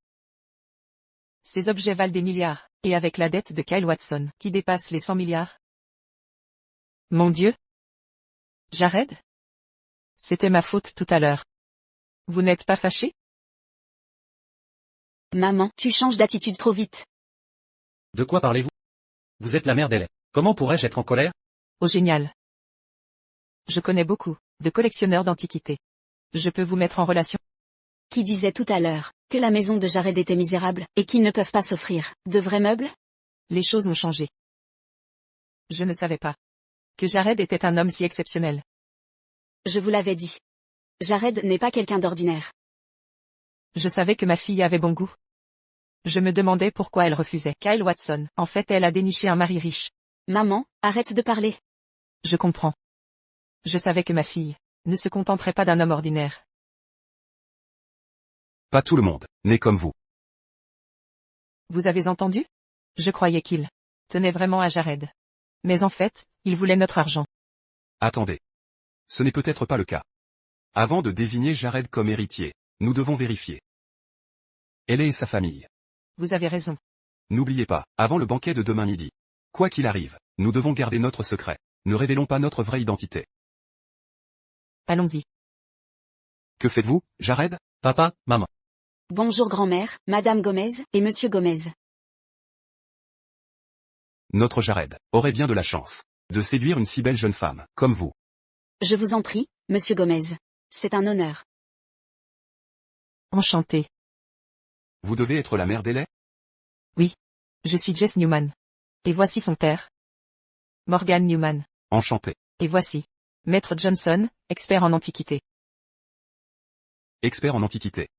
Ces objets valent des milliards, et avec la dette de Kyle Watson, qui dépasse les 100 milliards. Mon Dieu. Jared? C'était ma faute tout à l'heure. Vous n'êtes pas fâché? Maman, tu changes d'attitude trop vite. De quoi parlez-vous? Vous êtes la mère d'Ellen. Comment pourrais-je être en colère? Oh génial. Je connais beaucoup de collectionneurs d'antiquités. Je peux vous mettre en relation? Qui disait tout à l'heure que la maison de Jared était misérable, et qu'ils ne peuvent pas s'offrir de vrais meubles? Les choses ont changé. Je ne savais pas que Jared était un homme si exceptionnel. Je vous l'avais dit. Jared n'est pas quelqu'un d'ordinaire. Je savais que ma fille avait bon goût. Je me demandais pourquoi elle refusait Kyle Watson. En fait, elle a déniché un mari riche. Maman, arrête de parler. Je comprends. Je savais que ma fille ne se contenterait pas d'un homme ordinaire. Pas tout le monde n'est comme vous. Vous avez entendu? Je croyais qu'il tenait vraiment à Jared. Mais en fait, il voulait notre argent. Attendez. Ce n'est peut-être pas le cas. Avant de désigner Jared comme héritier, nous devons vérifier. Elle et sa famille. Vous avez raison. N'oubliez pas, avant le banquet de demain midi. Quoi qu'il arrive, nous devons garder notre secret. Ne révélons pas notre vraie identité. Allons-y. Que faites-vous, Jared? Papa, maman. Bonjour grand-mère, Madame Gomez, et Monsieur Gomez. Notre Jared aurait bien de la chance de séduire une si belle jeune femme, comme vous. Je vous en prie, Monsieur Gomez. C'est un honneur. Enchanté. Vous devez être la mère d'Elay? Je suis Jess Newman. Et voici son père. Morgan Newman. Enchanté. Et voici. Maître Johnson, expert en antiquité. Expert en antiquité.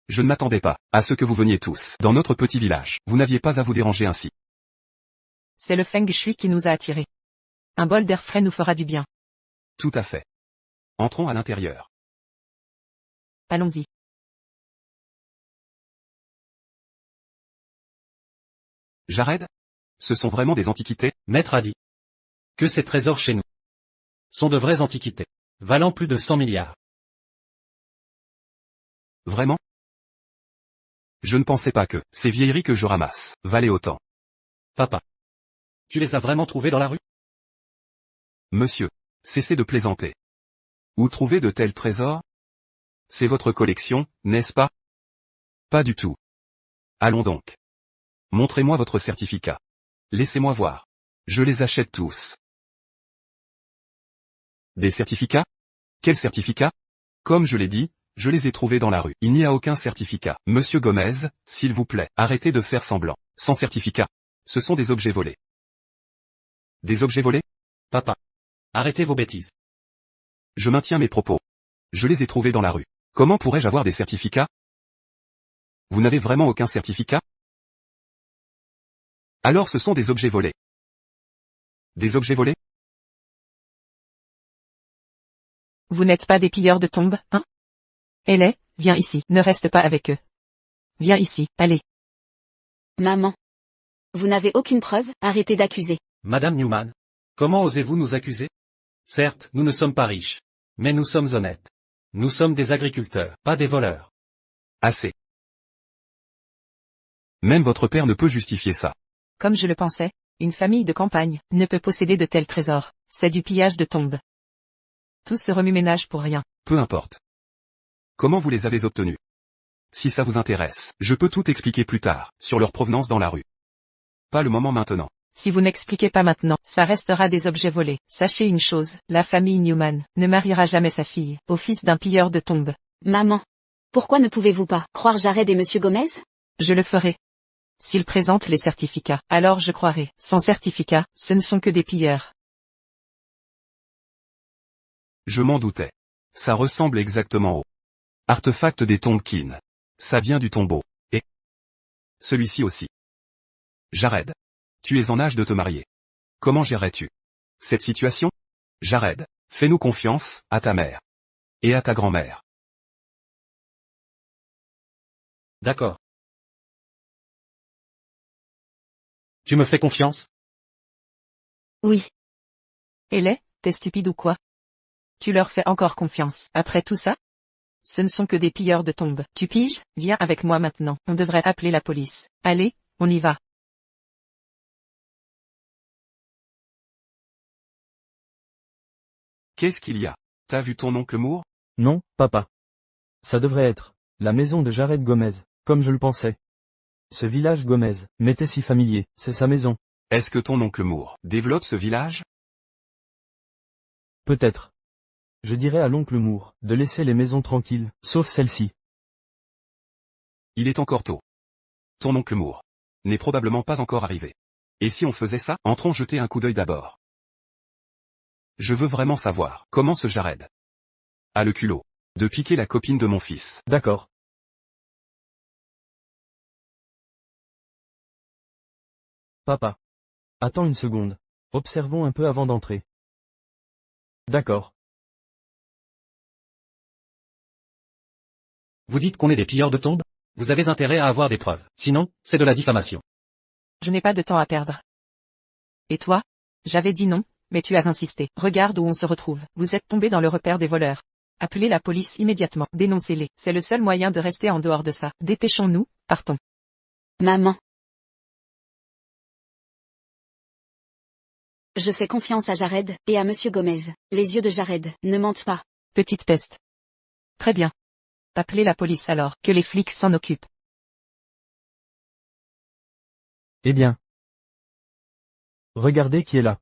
Je ne m'attendais pas à ce que vous veniez tous dans notre petit village. Vous n'aviez pas à vous déranger ainsi. C'est le Feng Shui qui nous a attirés. Un bol d'air frais nous fera du bien. Tout à fait. Entrons à l'intérieur. Allons-y. Jared? Ce sont vraiment des antiquités? Maître a dit que ces trésors chez nous sont de vraies antiquités, valant plus de 100 milliards. Vraiment? Je ne pensais pas que ces vieilleries que je ramasse valaient autant. Papa. Tu les as vraiment trouvés dans la rue? Monsieur, cessez de plaisanter. Où trouver de tels trésors? C'est votre collection, n'est-ce pas? Pas du tout. Allons donc. Montrez-moi votre certificat. Laissez-moi voir. Je les achète tous. Des certificats? Quels certificats? Comme je l'ai dit, je les ai trouvés dans la rue. Il n'y a aucun certificat. Monsieur Gomez, s'il vous plaît, arrêtez de faire semblant. Sans certificat. Ce sont des objets volés. Des objets volés? Papa. Arrêtez vos bêtises. Je maintiens mes propos. Je les ai trouvés dans la rue. Comment pourrais-je avoir des certificats? Vous n'avez vraiment aucun certificat? Alors ce sont des objets volés. Des objets volés? Vous n'êtes pas des pilleurs de tombes, hein? Elay, viens ici. Ne reste pas avec eux. Viens ici, allez. Maman. Vous n'avez aucune preuve, arrêtez d'accuser. Madame Newman. Comment osez-vous nous accuser? Certes, nous ne sommes pas riches. Mais nous sommes honnêtes. Nous sommes des agriculteurs, pas des voleurs. Assez. Même votre père ne peut justifier ça. Comme je le pensais, une famille de campagne ne peut posséder de tels trésors. C'est du pillage de tombes. Tout ce remue-ménage pour rien. Peu importe. Comment vous les avez obtenus? Si ça vous intéresse, je peux tout expliquer plus tard, sur leur provenance dans la rue. Pas le moment maintenant. Si vous n'expliquez pas maintenant, ça restera des objets volés. Sachez une chose, la famille Newman ne mariera jamais sa fille au fils d'un pilleur de tombes. Maman. Pourquoi ne pouvez-vous pas croire Jared et Monsieur Gomez? Je le ferai. S'ils présentent les certificats, alors je croirai. Sans certificat, ce ne sont que des pilleurs. Je m'en doutais. Ça ressemble exactement au artefact des tombes Kin. Ça vient du tombeau. Et celui-ci aussi. Jared. Tu es en âge de te marier. Comment gérerais-tu cette situation? Jared, fais-nous confiance, à ta mère. Et à ta grand-mère. D'accord. Tu me fais confiance? Oui. Elay, t'es stupide ou quoi? Tu leur fais encore confiance, après tout ça? Ce ne sont que des pilleurs de tombes. Tu piges? Viens avec moi maintenant. On devrait appeler la police. Allez, on y va. Qu'est-ce qu'il y a? T'as vu ton oncle Moore? Non, papa. Ça devrait être la maison de Jared Gomez, comme je le pensais. Ce village Gomez m'était si familier, c'est sa maison. Est-ce que ton oncle Moore développe ce village? Peut-être. Je dirais à l'oncle Moore de laisser les maisons tranquilles, sauf celle-ci. Il est encore tôt. Ton oncle Moore n'est probablement pas encore arrivé. Et si on faisait ça? Entrons jeter un coup d'œil d'abord. Je veux vraiment savoir comment ce Jared a le culot de piquer la copine de mon fils. D'accord. Papa. Attends une seconde. Observons un peu avant d'entrer. D'accord. Vous dites qu'on est des pilleurs de tombes? Vous avez intérêt à avoir des preuves. Sinon, c'est de la diffamation. Je n'ai pas de temps à perdre. Et toi? J'avais dit non, mais tu as insisté. Regarde où on se retrouve. Vous êtes tombé dans le repère des voleurs. Appelez la police immédiatement. Dénoncez-les. C'est le seul moyen de rester en dehors de ça. Dépêchons-nous, partons. Maman. Je fais confiance à Jared, et à Monsieur Gomez. Les yeux de Jared ne mentent pas. Petite peste. Très bien. Appelez la police alors, que les flics s'en occupent. Eh bien. Regardez qui est là.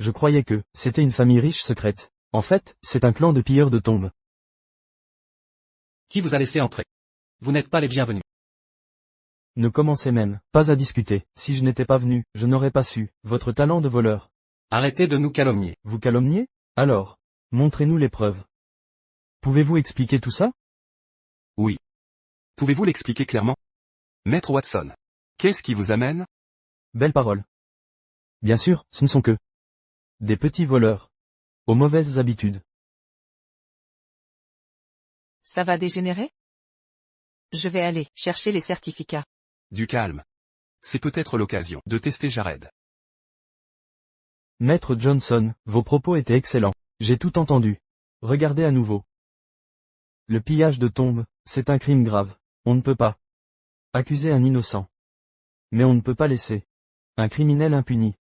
Je croyais que c'était une famille riche secrète. En fait, c'est un clan de pilleurs de tombes. Qui vous a laissé entrer? Vous n'êtes pas les bienvenus. Ne commencez même pas à discuter. Si je n'étais pas venu, je n'aurais pas su votre talent de voleur. Arrêtez de nous calomnier. Vous calomniez? Alors, montrez-nous les preuves. Pouvez-vous expliquer tout ça? Oui. Pouvez-vous l'expliquer clairement? Maître Watson. Qu'est-ce qui vous amène? Belle parole. Bien sûr, ce ne sont que des petits voleurs. Aux mauvaises habitudes. Ça va dégénérer? Je vais aller chercher les certificats. Du calme. C'est peut-être l'occasion de tester Jared. Maître Johnson, vos propos étaient excellents. J'ai tout entendu. Regardez à nouveau. Le pillage de tombes, c'est un crime grave. On ne peut pas accuser un innocent. Mais on ne peut pas laisser un criminel impuni.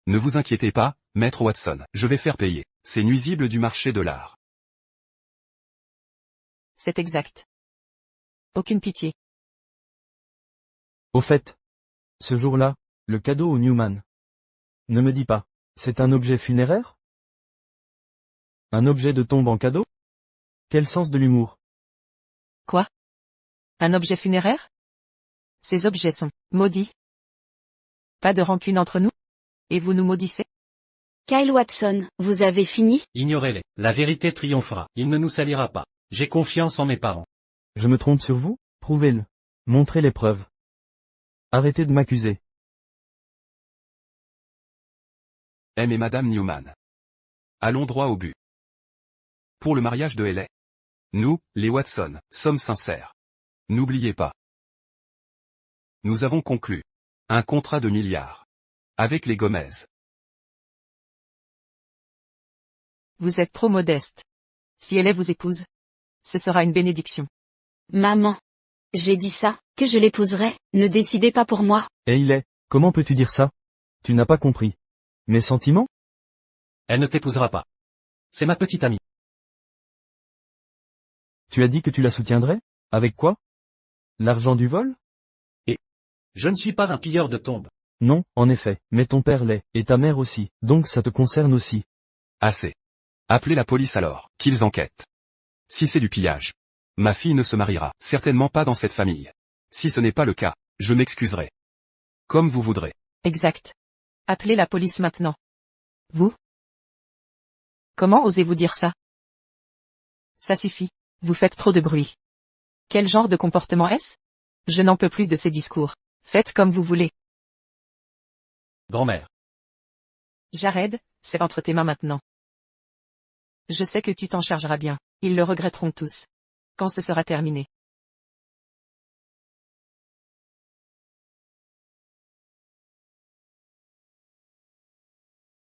Ne vous inquiétez pas, Maître Watson. Je vais faire payer. C'est nuisible du marché de l'art. C'est exact. Aucune pitié. Au fait, ce jour-là, le cadeau au Newman. Ne me dis pas, c'est un objet funéraire? Un objet de tombe en cadeau? Quel sens de l'humour? Quoi? Un objet funéraire? Ces objets sont maudits. Pas de rancune entre nous? Et vous nous maudissez? Kyle Watson, vous avez fini? Ignorez-les. La vérité triomphera. Il ne nous salira pas. J'ai confiance en mes parents. Je me trompe sur vous? Prouvez-le. Montrez les preuves. Arrêtez de m'accuser. M et Madame Newman. Allons droit au but. Pour le mariage de Haley. Nous, les Watson, sommes sincères. N'oubliez pas. Nous avons conclu un contrat de milliards avec les Gomez. Vous êtes trop modeste. Si elle vous épouse, ce sera une bénédiction. Maman. J'ai dit ça, que je l'épouserais, ne décidez pas pour moi. Et il est, comment peux-tu dire ça? Tu n'as pas compris. Mes sentiments? Elle ne t'épousera pas. C'est ma petite amie. Tu as dit que tu la soutiendrais? Avec quoi? L'argent du vol? Je ne suis pas un pilleur de tombes. Non, en effet, mais ton père l'est, et ta mère aussi, donc ça te concerne aussi. Assez. Appelez la police alors, qu'ils enquêtent. Si c'est du pillage, ma fille ne se mariera certainement pas dans cette famille. Si ce n'est pas le cas, je m'excuserai. Comme vous voudrez. Exact. Appelez la police maintenant. Vous? Comment osez-vous dire ça? Ça suffit. Vous faites trop de bruit. Quel genre de comportement est-ce? Je n'en peux plus de ces discours. Faites comme vous voulez. Grand-mère. Jared, c'est entre tes mains maintenant. Je sais que tu t'en chargeras bien. Ils le regretteront tous. Quand ce sera terminé.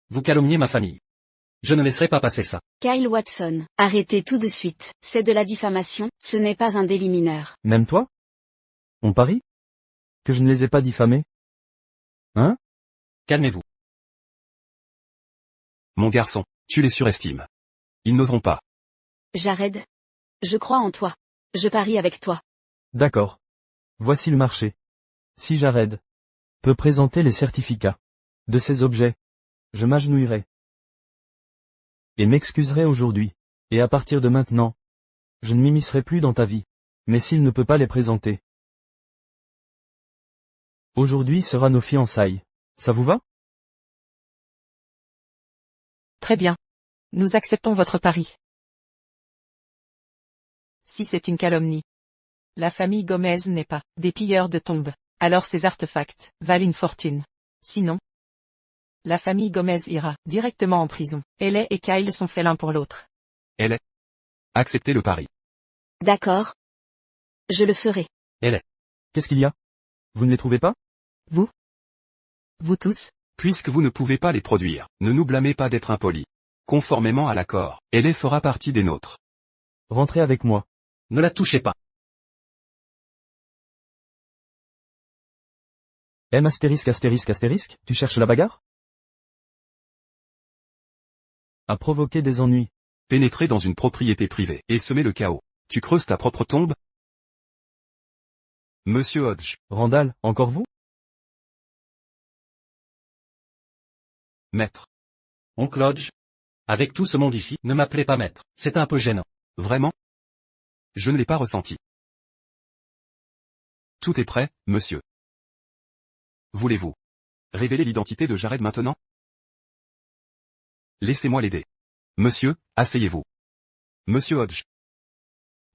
Vous calomniez ma famille. Je ne laisserai pas passer ça. Kyle Watson, arrêtez tout de suite. C'est de la diffamation, ce n'est pas un délit mineur. Même toi? On parie? Que je ne les ai pas diffamés? Hein? Calmez-vous. Mon garçon, tu les surestimes. Ils n'oseront pas. Jared. Je crois en toi. Je parie avec toi. D'accord. Voici le marché. Si Jared peut présenter les certificats de ces objets, je m'agenouillerai et m'excuserai aujourd'hui. Et à partir de maintenant, je ne m'immiscerai plus dans ta vie. Mais s'il ne peut pas les présenter, aujourd'hui sera nos fiançailles. Ça vous va? Très bien. Nous acceptons votre pari. Si c'est une calomnie. La famille Gomez n'est pas des pilleurs de tombes. Alors ces artefacts valent une fortune. Sinon, la famille Gomez ira directement en prison. Haley et Kyle sont faits l'un pour l'autre. Haley. Acceptez le pari. D'accord. Je le ferai. Qu'est-ce qu'il y a? Vous ne les trouvez pas? Vous tous? Puisque vous ne pouvez pas les produire, ne nous blâmez pas d'être impolis. Conformément à l'accord, elle fera partie des nôtres. Rentrez avec moi. Ne la touchez pas. M astérisque astérisque astérisque, tu cherches la bagarre? À provoquer des ennuis. Pénétrer dans une propriété privée et semer le chaos. Tu creuses ta propre tombe? Monsieur Hodge. Randall, encore vous? Maître. Oncle Hodge. Avec tout ce monde ici, ne m'appelez pas maître. C'est un peu gênant. Vraiment? Je ne l'ai pas ressenti. Tout est prêt, monsieur. Voulez-vous révéler l'identité de Jared maintenant? Laissez-moi l'aider. Monsieur, asseyez-vous. Monsieur Hodge.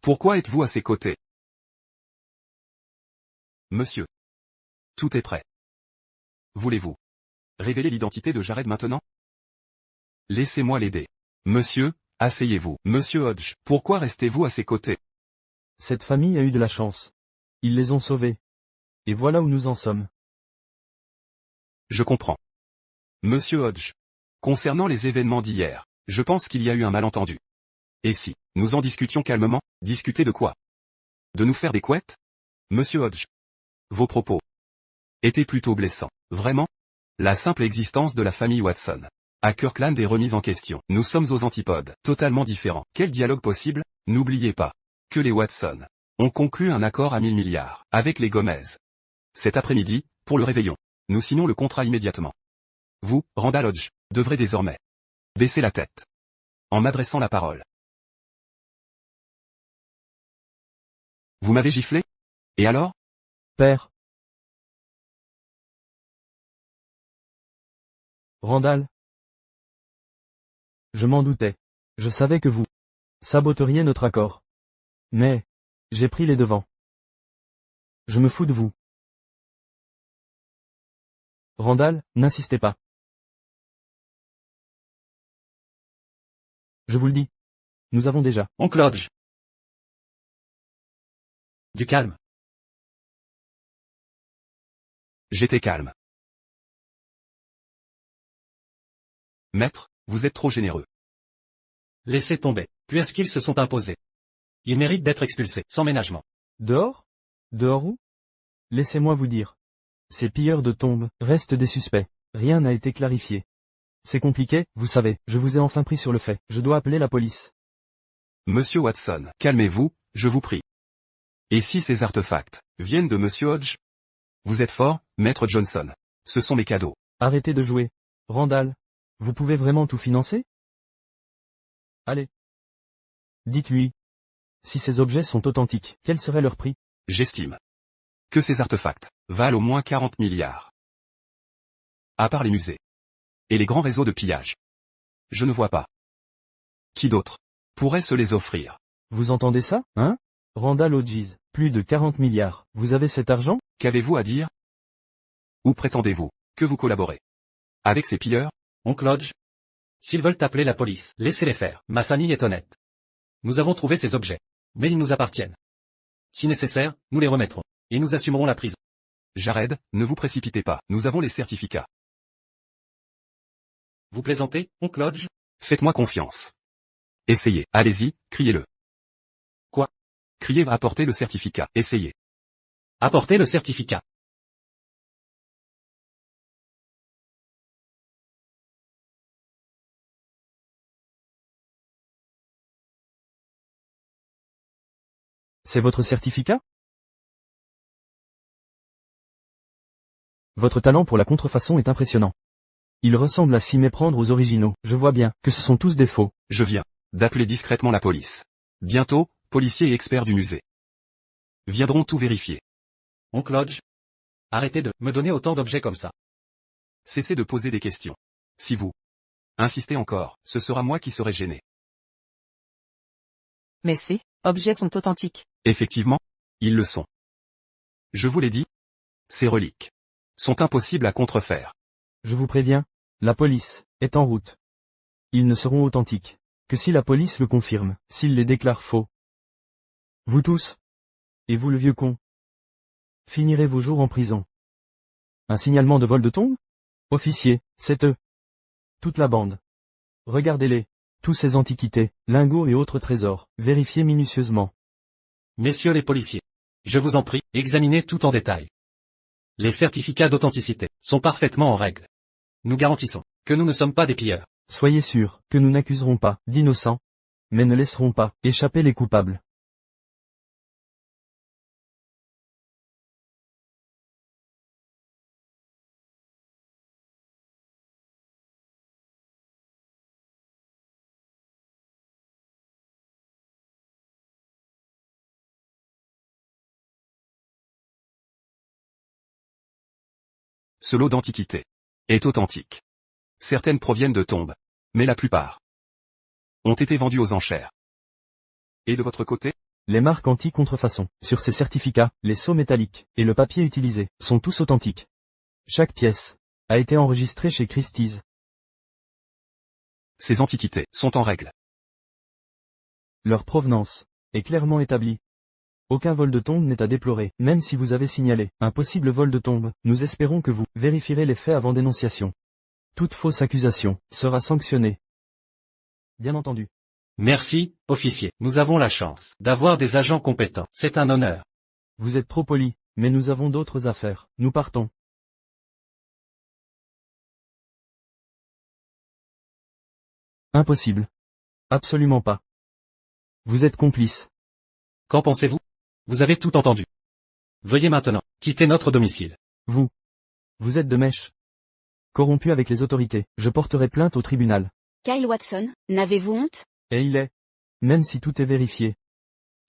Pourquoi êtes-vous à ses côtés? Monsieur. Tout est prêt. Voulez-vous révéler l'identité de Jared maintenant? Laissez-moi l'aider. Monsieur, asseyez-vous. Monsieur Hodge, pourquoi restez-vous à ses côtés? Cette famille a eu de la chance. Ils les ont sauvés. Et voilà où nous en sommes. Je comprends. Monsieur Hodge. Concernant les événements d'hier, je pense qu'il y a eu un malentendu. Et si nous en discutions calmement? Discuter de quoi? De nous faire des couettes? Monsieur Hodge. Vos propos étaient plutôt blessants. Vraiment? La simple existence de la famille Watson à Kirkland est remise en question. Nous sommes aux antipodes, totalement différents. Quel dialogue possible? N'oubliez pas que les Watson ont conclu un accord à 1000 milliards avec les Gomez. Cet après-midi, pour le réveillon, nous signons le contrat immédiatement. Vous, Randall Hodge, devrez désormais baisser la tête en m'adressant la parole. Vous m'avez giflé? Et alors? Père. Randall. Je m'en doutais. Je savais que vous saboteriez notre accord. Mais, j'ai pris les devants. Je me fous de vous. Randall, n'insistez pas. Je vous le dis. Nous avons déjà. Oncle Hodge. Du calme. J'étais calme. Maître, vous êtes trop généreux. Laissez tomber, puisqu'ils se sont imposés. Ils méritent d'être expulsés, sans ménagement. Dehors? Dehors où? Laissez-moi vous dire. Ces pilleurs de tombes restent des suspects. Rien n'a été clarifié. C'est compliqué, vous savez, je vous ai enfin pris sur le fait. Je dois appeler la police. Monsieur Watson, calmez-vous, je vous prie. Et si ces artefacts viennent de Monsieur Hodge? Vous êtes fort, Maître Johnson. Ce sont mes cadeaux. Arrêtez de jouer. Randall. Vous pouvez vraiment tout financer? Allez. Dites-lui. Si ces objets sont authentiques, quel serait leur prix? J'estime que ces artefacts valent au moins 40 milliards. À part les musées et les grands réseaux de pillage. Je ne vois pas qui d'autre pourrait se les offrir. Vous entendez ça, hein? Randall Hodges, plus de 40 milliards. Vous avez cet argent? Qu'avez-vous à dire? Ou prétendez-vous que vous collaborez avec ces pilleurs? Oncle Hodge. S'ils veulent appeler la police, laissez-les faire. Ma famille est honnête. Nous avons trouvé ces objets. Mais ils nous appartiennent. Si nécessaire, nous les remettrons. Et nous assumerons la prison. Jared, ne vous précipitez pas. Nous avons les certificats. Vous plaisantez, Oncle Hodge? Faites-moi confiance. Essayez. Allez-y, criez-le. Quoi? Criez, apportez le certificat. Essayez. Apportez le certificat. C'est votre certificat? Votre talent pour la contrefaçon est impressionnant. Il ressemble à s'y méprendre aux originaux. Je vois bien que ce sont tous des faux. Je viens d'appeler discrètement la police. Bientôt, policiers et experts du musée viendront tout vérifier. Oncle Hodge. Arrêtez de me donner autant d'objets comme ça. Cessez de poser des questions. Si vous insistez encore, ce sera moi qui serai gêné. Mais ces objets sont authentiques. Effectivement, ils le sont. Je vous l'ai dit, ces reliques sont impossibles à contrefaire. Je vous préviens, la police est en route. Ils ne seront authentiques que si la police le confirme, s'ils les déclarent faux. Vous tous, Et vous le vieux con? Finirez vos jours en prison. Un signalement de vol de tombe? Officier, c'est eux. Toute la bande. Regardez-les. Tous ces antiquités, lingots et autres trésors, vérifiez minutieusement. Messieurs les policiers, je vous en prie, examinez tout en détail. Les certificats d'authenticité sont parfaitement en règle. Nous garantissons que nous ne sommes pas des pilleurs. Soyez sûrs que nous n'accuserons pas d'innocents, mais ne laisserons pas échapper les coupables. Ce lot d'antiquités est authentique. Certaines proviennent de tombes, mais la plupart ont été vendues aux enchères. Et de votre côté? Les marques anti-contrefaçon, sur ces certificats, les sceaux métalliques, et le papier utilisé, sont tous authentiques. Chaque pièce a été enregistrée chez Christie's. Ces antiquités sont en règle. Leur provenance est clairement établie. Aucun vol de tombe n'est à déplorer, même si vous avez signalé un possible vol de tombe. Nous espérons que vous vérifierez les faits avant dénonciation. Toute fausse accusation sera sanctionnée. Bien entendu. Merci, officier. Nous avons la chance d'avoir des agents compétents. C'est un honneur. Vous êtes trop poli, mais nous avons d'autres affaires. Nous partons. Impossible. Absolument pas. Vous êtes complice. Qu'en pensez-vous? Vous avez tout entendu. Veuillez maintenant quitter notre domicile. Vous êtes de mèche. Corrompu avec les autorités, je porterai plainte au tribunal. Kyle Watson, n'avez-vous honte? Et il est. Même si tout est vérifié.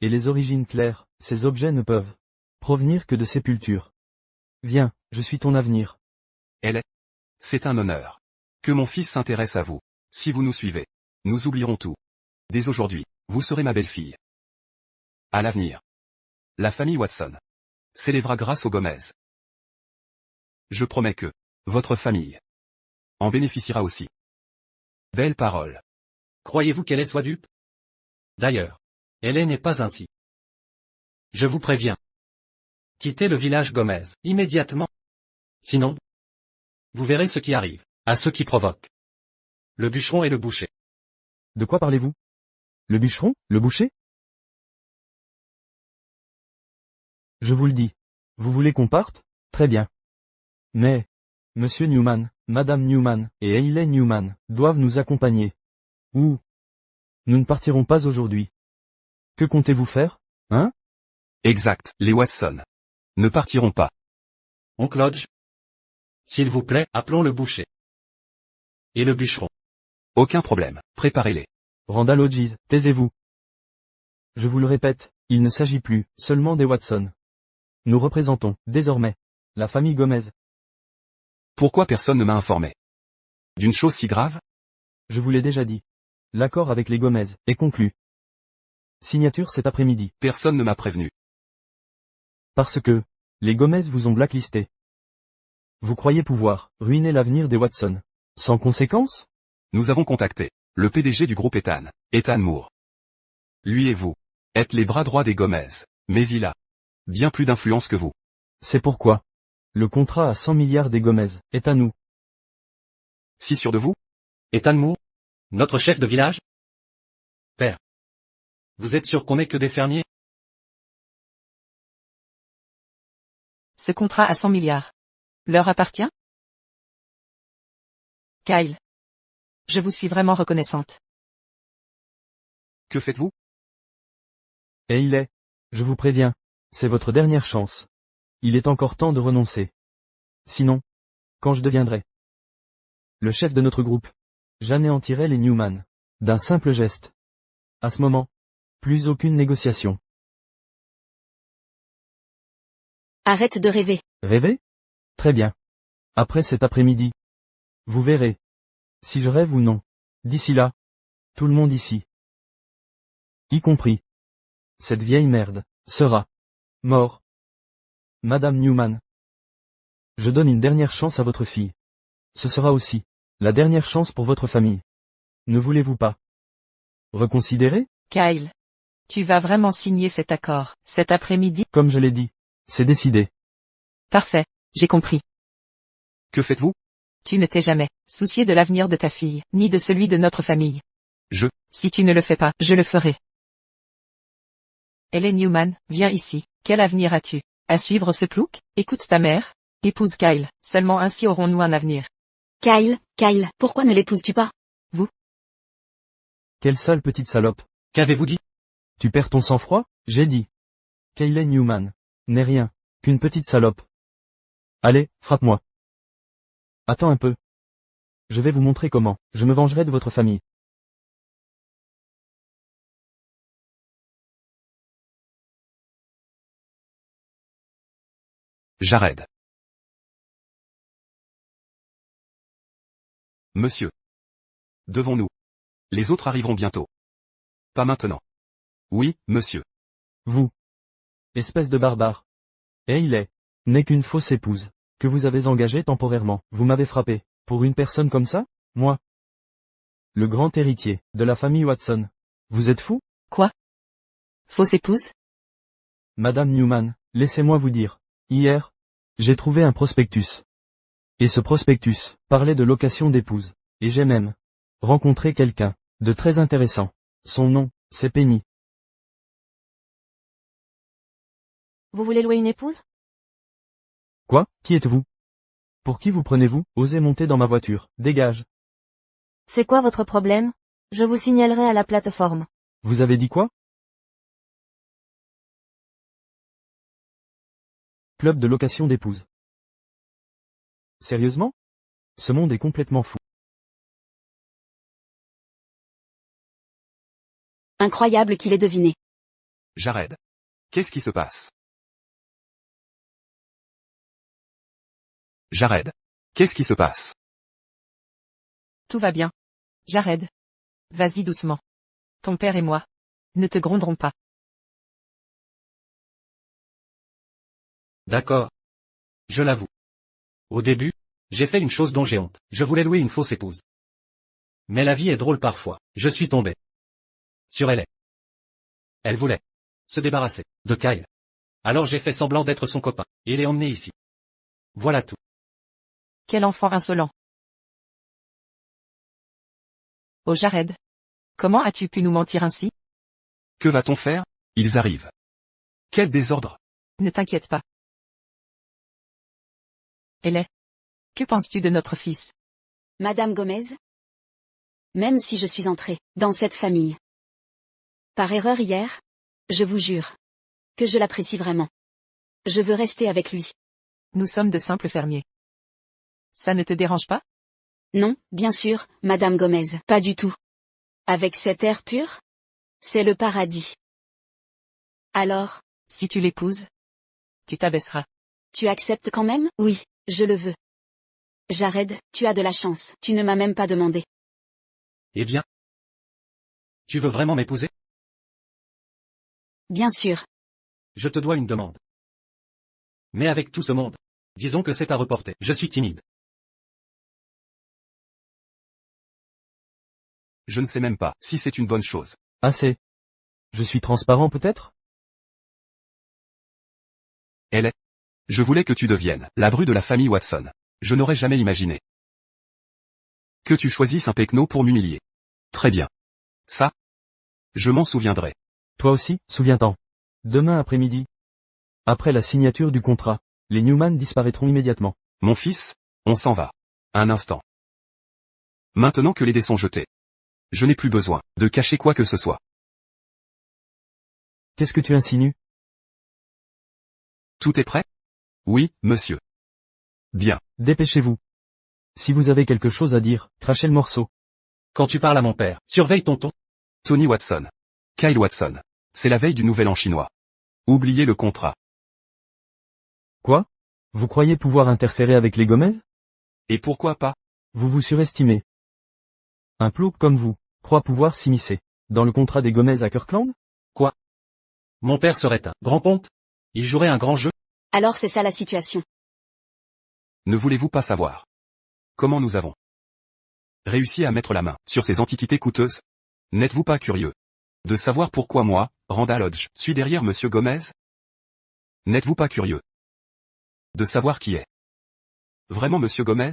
Et les origines claires, ces objets ne peuvent provenir que de sépultures. Viens, je suis ton avenir. C'est un honneur. Que mon fils s'intéresse à vous. Si vous nous suivez, nous oublierons tout. Dès aujourd'hui, vous serez ma belle-fille. À l'avenir, la famille Watson s'élèvera grâce aux Gomez. Je promets que votre famille en bénéficiera aussi. Belle parole. Croyez-vous qu'elle soit dupe? D'ailleurs, elle n'est pas ainsi. Je vous préviens. Quittez le village Gomez, immédiatement. Sinon, vous verrez ce qui arrive à ceux qui provoquent. Le bûcheron et le boucher. De quoi parlez-vous? Le bûcheron? Le boucher? Je vous le dis. Vous voulez qu'on parte? Très bien. Mais, Monsieur Newman, Madame Newman, et Hayley Newman, doivent nous accompagner. Ou, nous ne partirons pas aujourd'hui. Que comptez-vous faire, hein? Exact, les Watson ne partiront pas. Oncle Hodge. S'il vous plaît, appelons le boucher. Et le bûcheron. Aucun problème, préparez-les. Randall Hodges, taisez-vous. Je vous le répète, il ne s'agit plus seulement des Watson. Nous représentons, désormais, la famille Gomez. Pourquoi personne ne m'a informé d'une chose si grave? Je vous l'ai déjà dit. L'accord avec les Gomez est conclu. Signature cet après-midi. Personne ne m'a prévenu. Parce que, les Gomez vous ont blacklisté. Vous croyez pouvoir ruiner l'avenir des Watson. Sans conséquence? Nous avons contacté le PDG du groupe Ethan Moore. Lui et vous êtes les bras droits des Gomez, mais il a bien plus d'influence que vous. C'est pourquoi le contrat à 100 milliards des Gomez est à nous. Si sûr de vous? Ethan Moore? Notre chef de village? Père. Vous êtes sûr qu'on n'est que des fermiers? Ce contrat à 100 milliards leur appartient? Kyle. Je vous suis vraiment reconnaissante. Que faites-vous? Et il est. Je vous préviens. C'est votre dernière chance. Il est encore temps de renoncer. Sinon, quand je deviendrai le chef de notre groupe, j'anéantirai les Newman. D'un simple geste. À ce moment, plus aucune négociation. Arrête de rêver. Rêver? Très bien. Après cet après-midi. Vous verrez. Si je rêve ou non. D'ici là. Tout le monde ici. Y compris. Cette vieille merde sera mort. Madame Newman. Je donne une dernière chance à votre fille. Ce sera aussi la dernière chance pour votre famille. Ne voulez-vous pas reconsidérer? Kyle. Tu vas vraiment signer cet accord, cet après-midi? Comme je l'ai dit. C'est décidé. Parfait, j'ai compris. Que faites-vous? Tu ne t'es jamais soucié de l'avenir de ta fille, ni de celui de notre famille. Je. Si tu ne le fais pas, je le ferai. Helen Newman, viens ici. Quel avenir as-tu? À suivre ce plouc? Écoute ta mère. Épouse Kyle, seulement ainsi aurons-nous un avenir. Kyle, pourquoi ne l'épouses-tu pas? Quelle sale petite salope. Qu'avez-vous dit? Tu perds ton sang-froid? J'ai dit. Kaylen Newman. N'est rien. Qu'une petite salope. Allez, frappe-moi. Attends un peu. Je vais vous montrer comment. Je me vengerai de votre famille. Jared. Monsieur. Devons-nous. Les autres arriveront bientôt. Pas maintenant. Oui, monsieur. Vous. Espèce de barbare. Et il n'est qu'une fausse épouse, que vous avez engagée temporairement. Vous m'avez frappé. Pour une personne comme ça? Moi. Le grand héritier, de la famille Watson. Vous êtes fou? Quoi? Fausse épouse? Madame Newman, laissez-moi vous dire. Hier, j'ai trouvé un prospectus. Et ce prospectus parlait de location d'épouse. Et j'ai même rencontré quelqu'un de très intéressant. Son nom, c'est Penny. Vous voulez louer une épouse? Quoi? Qui êtes-vous? Pour qui vous prenez-vous? Osez monter dans ma voiture. Dégage. C'est quoi votre problème? Je vous signalerai à la plateforme. Vous avez dit quoi? Club de location d'épouse. Sérieusement? Ce monde est complètement fou. Incroyable qu'il ait deviné. Jared. Qu'est-ce qui se passe? Jared. Qu'est-ce qui se passe? Tout va bien. Jared. Vas-y doucement. Ton père et moi ne te gronderons pas. D'accord. Je l'avoue. Au début, j'ai fait une chose dont j'ai honte. Je voulais louer une fausse épouse. Mais la vie est drôle parfois. Je suis tombé sur elle. Elle voulait se débarrasser de Kyle. Alors j'ai fait semblant d'être son copain, et l'ai emmené ici. Voilà tout. Quel enfant insolent. Oh Jared. Comment as-tu pu nous mentir ainsi? Que va-t-on faire? Ils arrivent. Quel désordre! Ne t'inquiète pas. Hélène. Que penses-tu de notre fils? Madame Gomez? Même si je suis entrée dans cette famille par erreur hier, je vous jure que je l'apprécie vraiment. Je veux rester avec lui. Nous sommes de simples fermiers. Ça ne te dérange pas? Non, bien sûr, Madame Gomez, pas du tout. Avec cet air pur? C'est le paradis. Alors, Si tu l'épouses, tu t'abaisseras. tu acceptes quand même? Oui, je le veux. Jared, tu as de la chance, tu ne m'as même pas demandé. Eh bien? Tu veux vraiment m'épouser? Bien sûr. Je te dois une demande. Mais avec tout ce monde, disons que c'est à reporter. Je suis timide. Je ne sais même pas si c'est une bonne chose. Assez. Je suis transparent peut-être? Elle est. Je voulais que tu deviennes la bru de la famille Watson. Je n'aurais jamais imaginé que tu choisisses un pecno pour m'humilier. Très bien. Ça, je m'en souviendrai. Toi aussi, souviens-t'en. Demain après-midi. Après la signature du contrat, les Newman disparaîtront immédiatement. Mon fils, on s'en va. Un instant. Maintenant que les dés sont jetés. Je n'ai plus besoin de cacher quoi que ce soit. Qu'est-ce que tu insinues? Tout est prêt? Oui, monsieur. Bien. Dépêchez-vous. Si vous avez quelque chose à dire, crachez le morceau. Quand tu parles à mon père, surveille ton ton. Tony Watson. Kyle Watson. C'est la veille du nouvel an chinois. Oubliez le contrat. Quoi? Vous croyez pouvoir interférer avec les Gomez? Et pourquoi pas? Vous vous surestimez. Un plouc comme vous, croit pouvoir s'immiscer dans le contrat des Gomez à Kirkland? Mon père serait un grand ponte. Il jouerait un grand jeu. Alors c'est ça la situation. Ne voulez-vous pas savoir comment nous avons réussi à mettre la main sur ces antiquités coûteuses? N'êtes-vous pas curieux De savoir pourquoi moi, Randall Hodge, suis derrière monsieur Gomez? N'êtes-vous pas curieux de savoir qui est vraiment monsieur Gomez?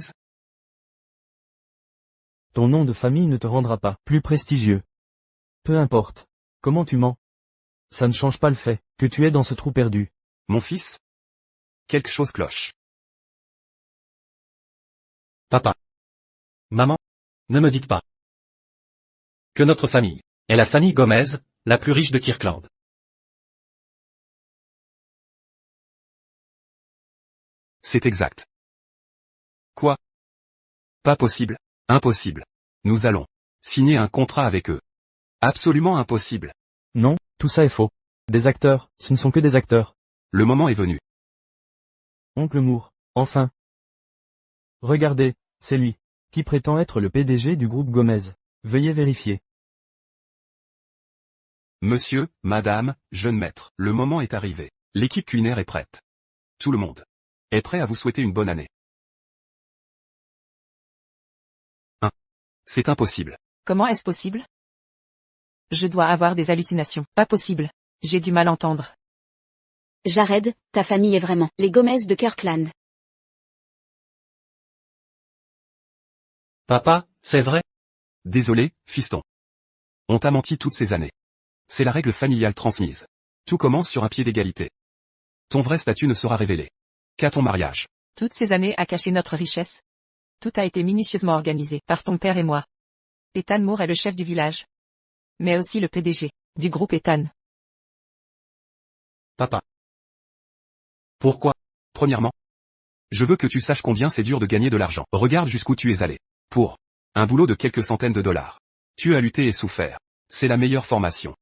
Ton nom de famille ne te rendra pas plus prestigieux. Peu importe. Comment tu mens? Ça ne change pas le fait que tu es dans ce trou perdu. Mon fils? Quelque chose cloche. Papa. Maman. Ne me dites pas que notre famille est la famille Gomez, la plus riche de Kirkland. C'est exact. Quoi? Pas possible. Impossible. Nous allons signer un contrat avec eux. Absolument impossible. Non, tout ça est faux. Des acteurs, ce ne sont que des acteurs. Le moment est venu. Oncle Moore, enfin. Regardez, c'est lui, qui prétend être le PDG du groupe Gomez. Veuillez vérifier. Monsieur, madame, jeune maître, le moment est arrivé. L'équipe culinaire est prête. Tout le monde est prêt à vous souhaiter une bonne année. C'est impossible. Comment est-ce possible? Je dois avoir des hallucinations. Pas possible. J'ai du mal à entendre. Jared, ta famille est vraiment les Gomez de Kirkland. Papa, c'est vrai? Désolé, fiston. On t'a menti toutes ces années. C'est la règle familiale transmise. Tout commence sur un pied d'égalité. Ton vrai statut ne sera révélé qu'à ton mariage. Toutes ces années à cacher notre richesse. Tout a été minutieusement organisé par ton père et moi. Ethan Moore est le chef du village. Mais aussi le PDG du groupe Ethan. Papa. Pourquoi? Premièrement, je veux que tu saches combien c'est dur de gagner de l'argent. Regarde jusqu'où tu es allé. Pour un boulot de quelques centaines de dollars. Tu as lutté et souffert. C'est la meilleure formation.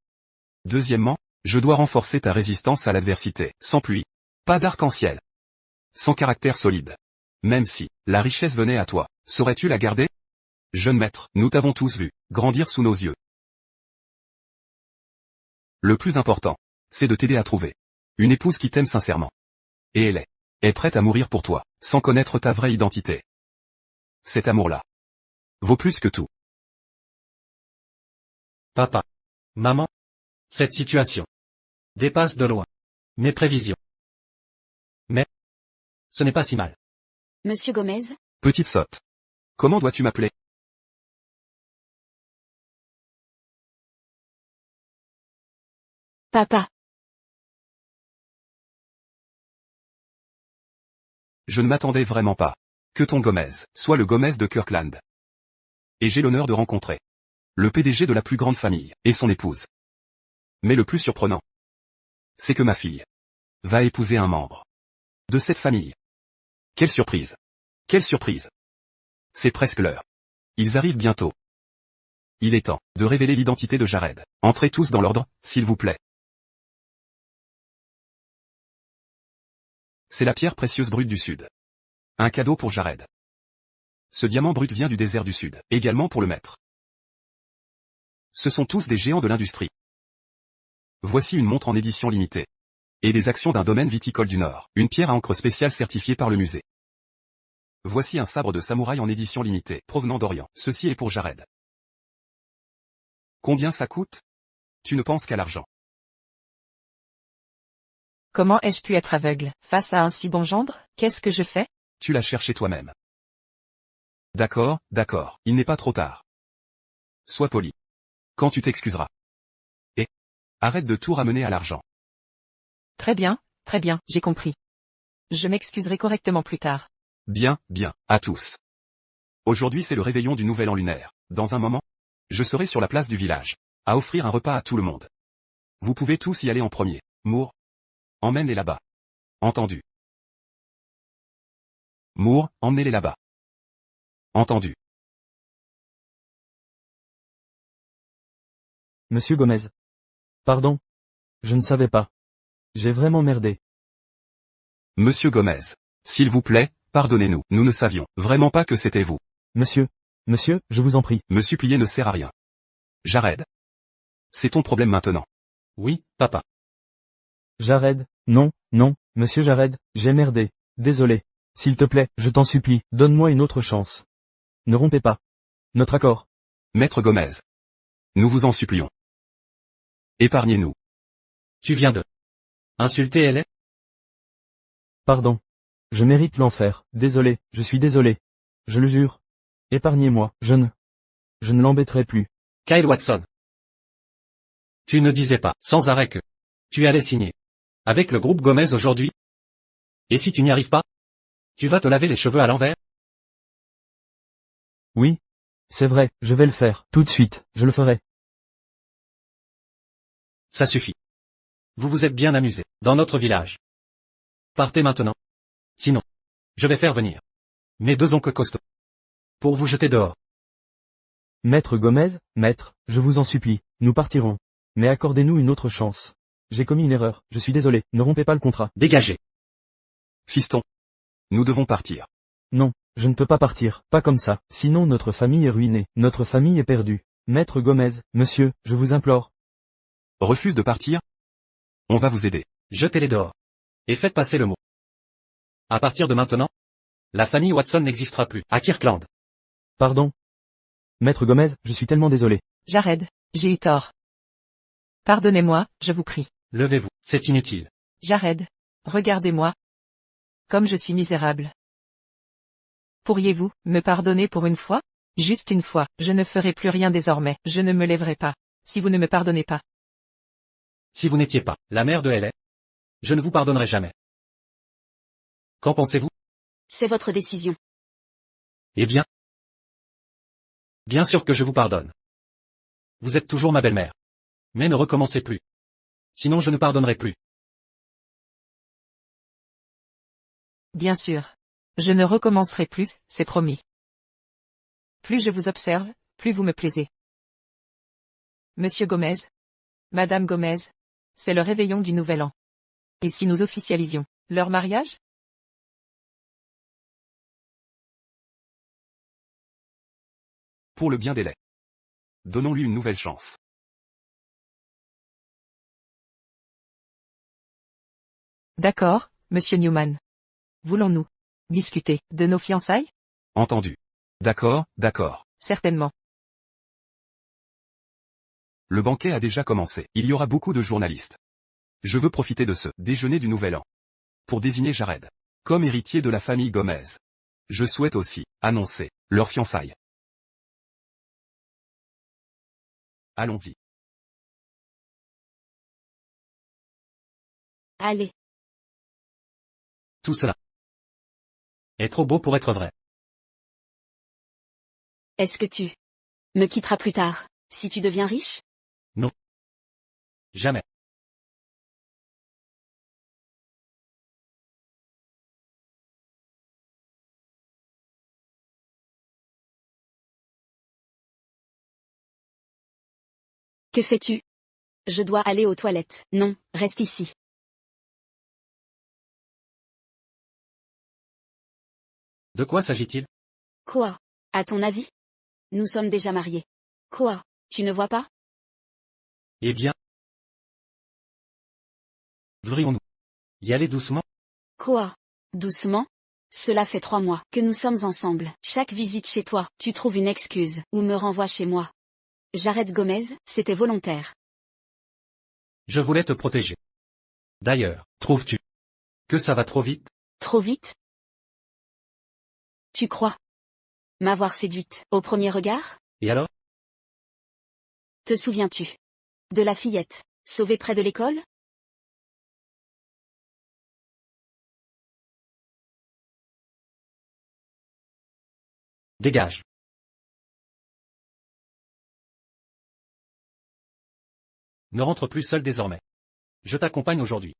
Deuxièmement, je dois renforcer ta résistance à l'adversité. Sans pluie. Pas d'arc-en-ciel. Sans caractère solide. Même si la richesse venait à toi, saurais-tu la garder? Jeune maître, nous t'avons tous vu grandir sous nos yeux. Le plus important, c'est de t'aider à trouver une épouse qui t'aime sincèrement. Et elle est prête à mourir pour toi, sans connaître ta vraie identité. Cet amour-là vaut plus que tout. Papa. Maman. Cette situation dépasse de loin mes prévisions. Mais ce n'est pas si mal. Monsieur Gomez? Petite sotte. Comment dois-tu m'appeler? Papa. Je ne m'attendais vraiment pas que ton Gomez soit le Gomez de Kirkland. Et j'ai l'honneur de rencontrer le PDG de la plus grande famille et son épouse. Mais le plus surprenant, c'est que ma fille va épouser un membre de cette famille. Quelle surprise! Quelle surprise! C'est presque l'heure. Ils arrivent bientôt. Il est temps de révéler l'identité de Jared. Entrez tous dans l'ordre, s'il vous plaît. C'est la pierre précieuse brute du Sud. Un cadeau pour Jared. Ce diamant brut vient du désert du Sud, également pour le maître. Ce sont tous des géants de l'industrie. Voici une montre en édition limitée. Et des actions d'un domaine viticole du Nord, une pierre à encre spéciale certifiée par le musée. Voici un sabre de samouraï en édition limitée, provenant d'Orient. Ceci est pour Jared. Combien ça coûte? Tu ne penses qu'à l'argent. Comment ai-je pu être aveugle face à un si bon gendre? Qu'est-ce que je fais? Tu l'as cherché toi-même. D'accord, d'accord, il n'est pas trop tard. Sois poli. Quand tu t'excuseras. Et arrête de tout ramener à l'argent. Très bien, j'ai compris. Je m'excuserai correctement plus tard. Bien, à tous. Aujourd'hui c'est le réveillon du nouvel an lunaire. Dans un moment, je serai sur la place du village, à offrir un repas à tout le monde. Vous pouvez tous y aller en premier. Moore, emmène-les là-bas. Entendu. Moore, emmenez-les là-bas. Entendu. Monsieur Gomez. Pardon. Je ne savais pas. J'ai vraiment merdé. Monsieur Gomez. S'il vous plaît, pardonnez-nous. Nous ne savions vraiment pas que c'était vous. Monsieur, je vous en prie. Me supplier ne sert à rien. Jared. C'est ton problème maintenant. Oui, papa. Jared, non, monsieur Jared, j'ai merdé. Désolé. S'il te plaît, je t'en supplie, donne-moi une autre chance. Ne rompez pas notre accord. Maître Gomez. Nous vous en supplions. Épargnez-nous. Tu viens de insulter elle. Pardon. Je mérite l'enfer, désolé, je suis désolé. Je le jure. Épargnez-moi, je ne l'embêterai plus. Kyle Watson. Tu ne disais pas, sans arrêt que tu allais signer avec le groupe Gomez aujourd'hui? Et si tu n'y arrives pas? Tu vas te laver les cheveux à l'envers? Oui. C'est vrai, je vais le faire, tout de suite, je le ferai. Ça suffit. Vous vous êtes bien amusé, dans notre village. Partez maintenant. Sinon, je vais faire venir mes deux oncles costauds pour vous jeter dehors. Maître Gomez, maître, je vous en supplie, nous partirons. Mais accordez-nous une autre chance. J'ai commis une erreur, je suis désolé, ne rompez pas le contrat. Dégagez. Fiston. Nous devons partir. Non, je ne peux pas partir, pas comme ça, sinon notre famille est ruinée, notre famille est perdue. Maître Gomez, monsieur, je vous implore. Refuse de partir? On va vous aider. Jetez-les dehors. Et faites passer le mot. À partir de maintenant, la famille Watson n'existera plus à Kirkland. Pardon. Maître Gomez, je suis tellement désolé. Jared, j'ai eu tort. Pardonnez-moi, je vous prie. Levez-vous, c'est inutile. Jared, regardez-moi. Comme je suis misérable. Pourriez-vous me pardonner pour une fois? Juste une fois, je ne ferai plus rien désormais, je ne me lèverai pas. Si vous ne me pardonnez pas. Si vous n'étiez pas la mère de LA, je ne vous pardonnerai jamais. Qu'en pensez-vous? C'est votre décision. Eh bien, bien sûr que je vous pardonne. Vous êtes toujours ma belle-mère. Mais ne recommencez plus. Sinon je ne pardonnerai plus. Bien sûr. Je ne recommencerai plus, c'est promis. Plus je vous observe, plus vous me plaisez. Monsieur Gomez. Madame Gomez. C'est le réveillon du Nouvel An. Et si nous officialisions leur mariage? Pour le bien d'Elay. Donnons-lui une nouvelle chance. D'accord, monsieur Newman. Voulons-nous discuter de nos fiançailles? Entendu. D'accord, d'accord. Certainement. Le banquet a déjà commencé. Il y aura beaucoup de journalistes. Je veux profiter de ce déjeuner du Nouvel An pour désigner Jared comme héritier de la famille Gomez. Je souhaite aussi annoncer leur fiançailles. Allons-y. Allez. Tout cela est trop beau pour être vrai. Est-ce que tu me quitteras plus tard, si tu deviens riche? Non. Jamais. Que fais-tu? Je dois aller aux toilettes. Non, reste ici. De quoi s'agit-il? Quoi? À ton avis? Nous sommes déjà mariés. Quoi? Tu ne vois pas? Eh bien, devrions-nous y aller doucement? Quoi? Doucement? Cela fait 3 mois que nous sommes ensemble. Chaque visite chez toi, tu trouves une excuse, ou me renvoies chez moi. Jared Gomez, c'était volontaire. Je voulais te protéger. D'ailleurs, trouves-tu que ça va trop vite? Trop vite? Tu crois m'avoir séduite au premier regard? Et alors? Te souviens-tu de la fillette sauvée près de l'école? Dégage. Ne rentre plus seul désormais. Je t'accompagne aujourd'hui.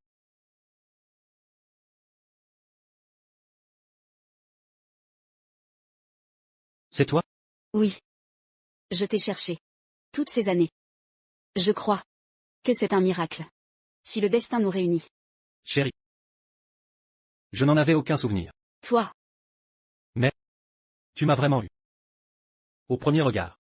C'est toi? Oui. Je t'ai cherché. Toutes ces années. Je crois que c'est un miracle. Si le destin nous réunit. Chérie. Je n'en avais aucun souvenir. Toi. Tu m'as vraiment eu. Au premier regard.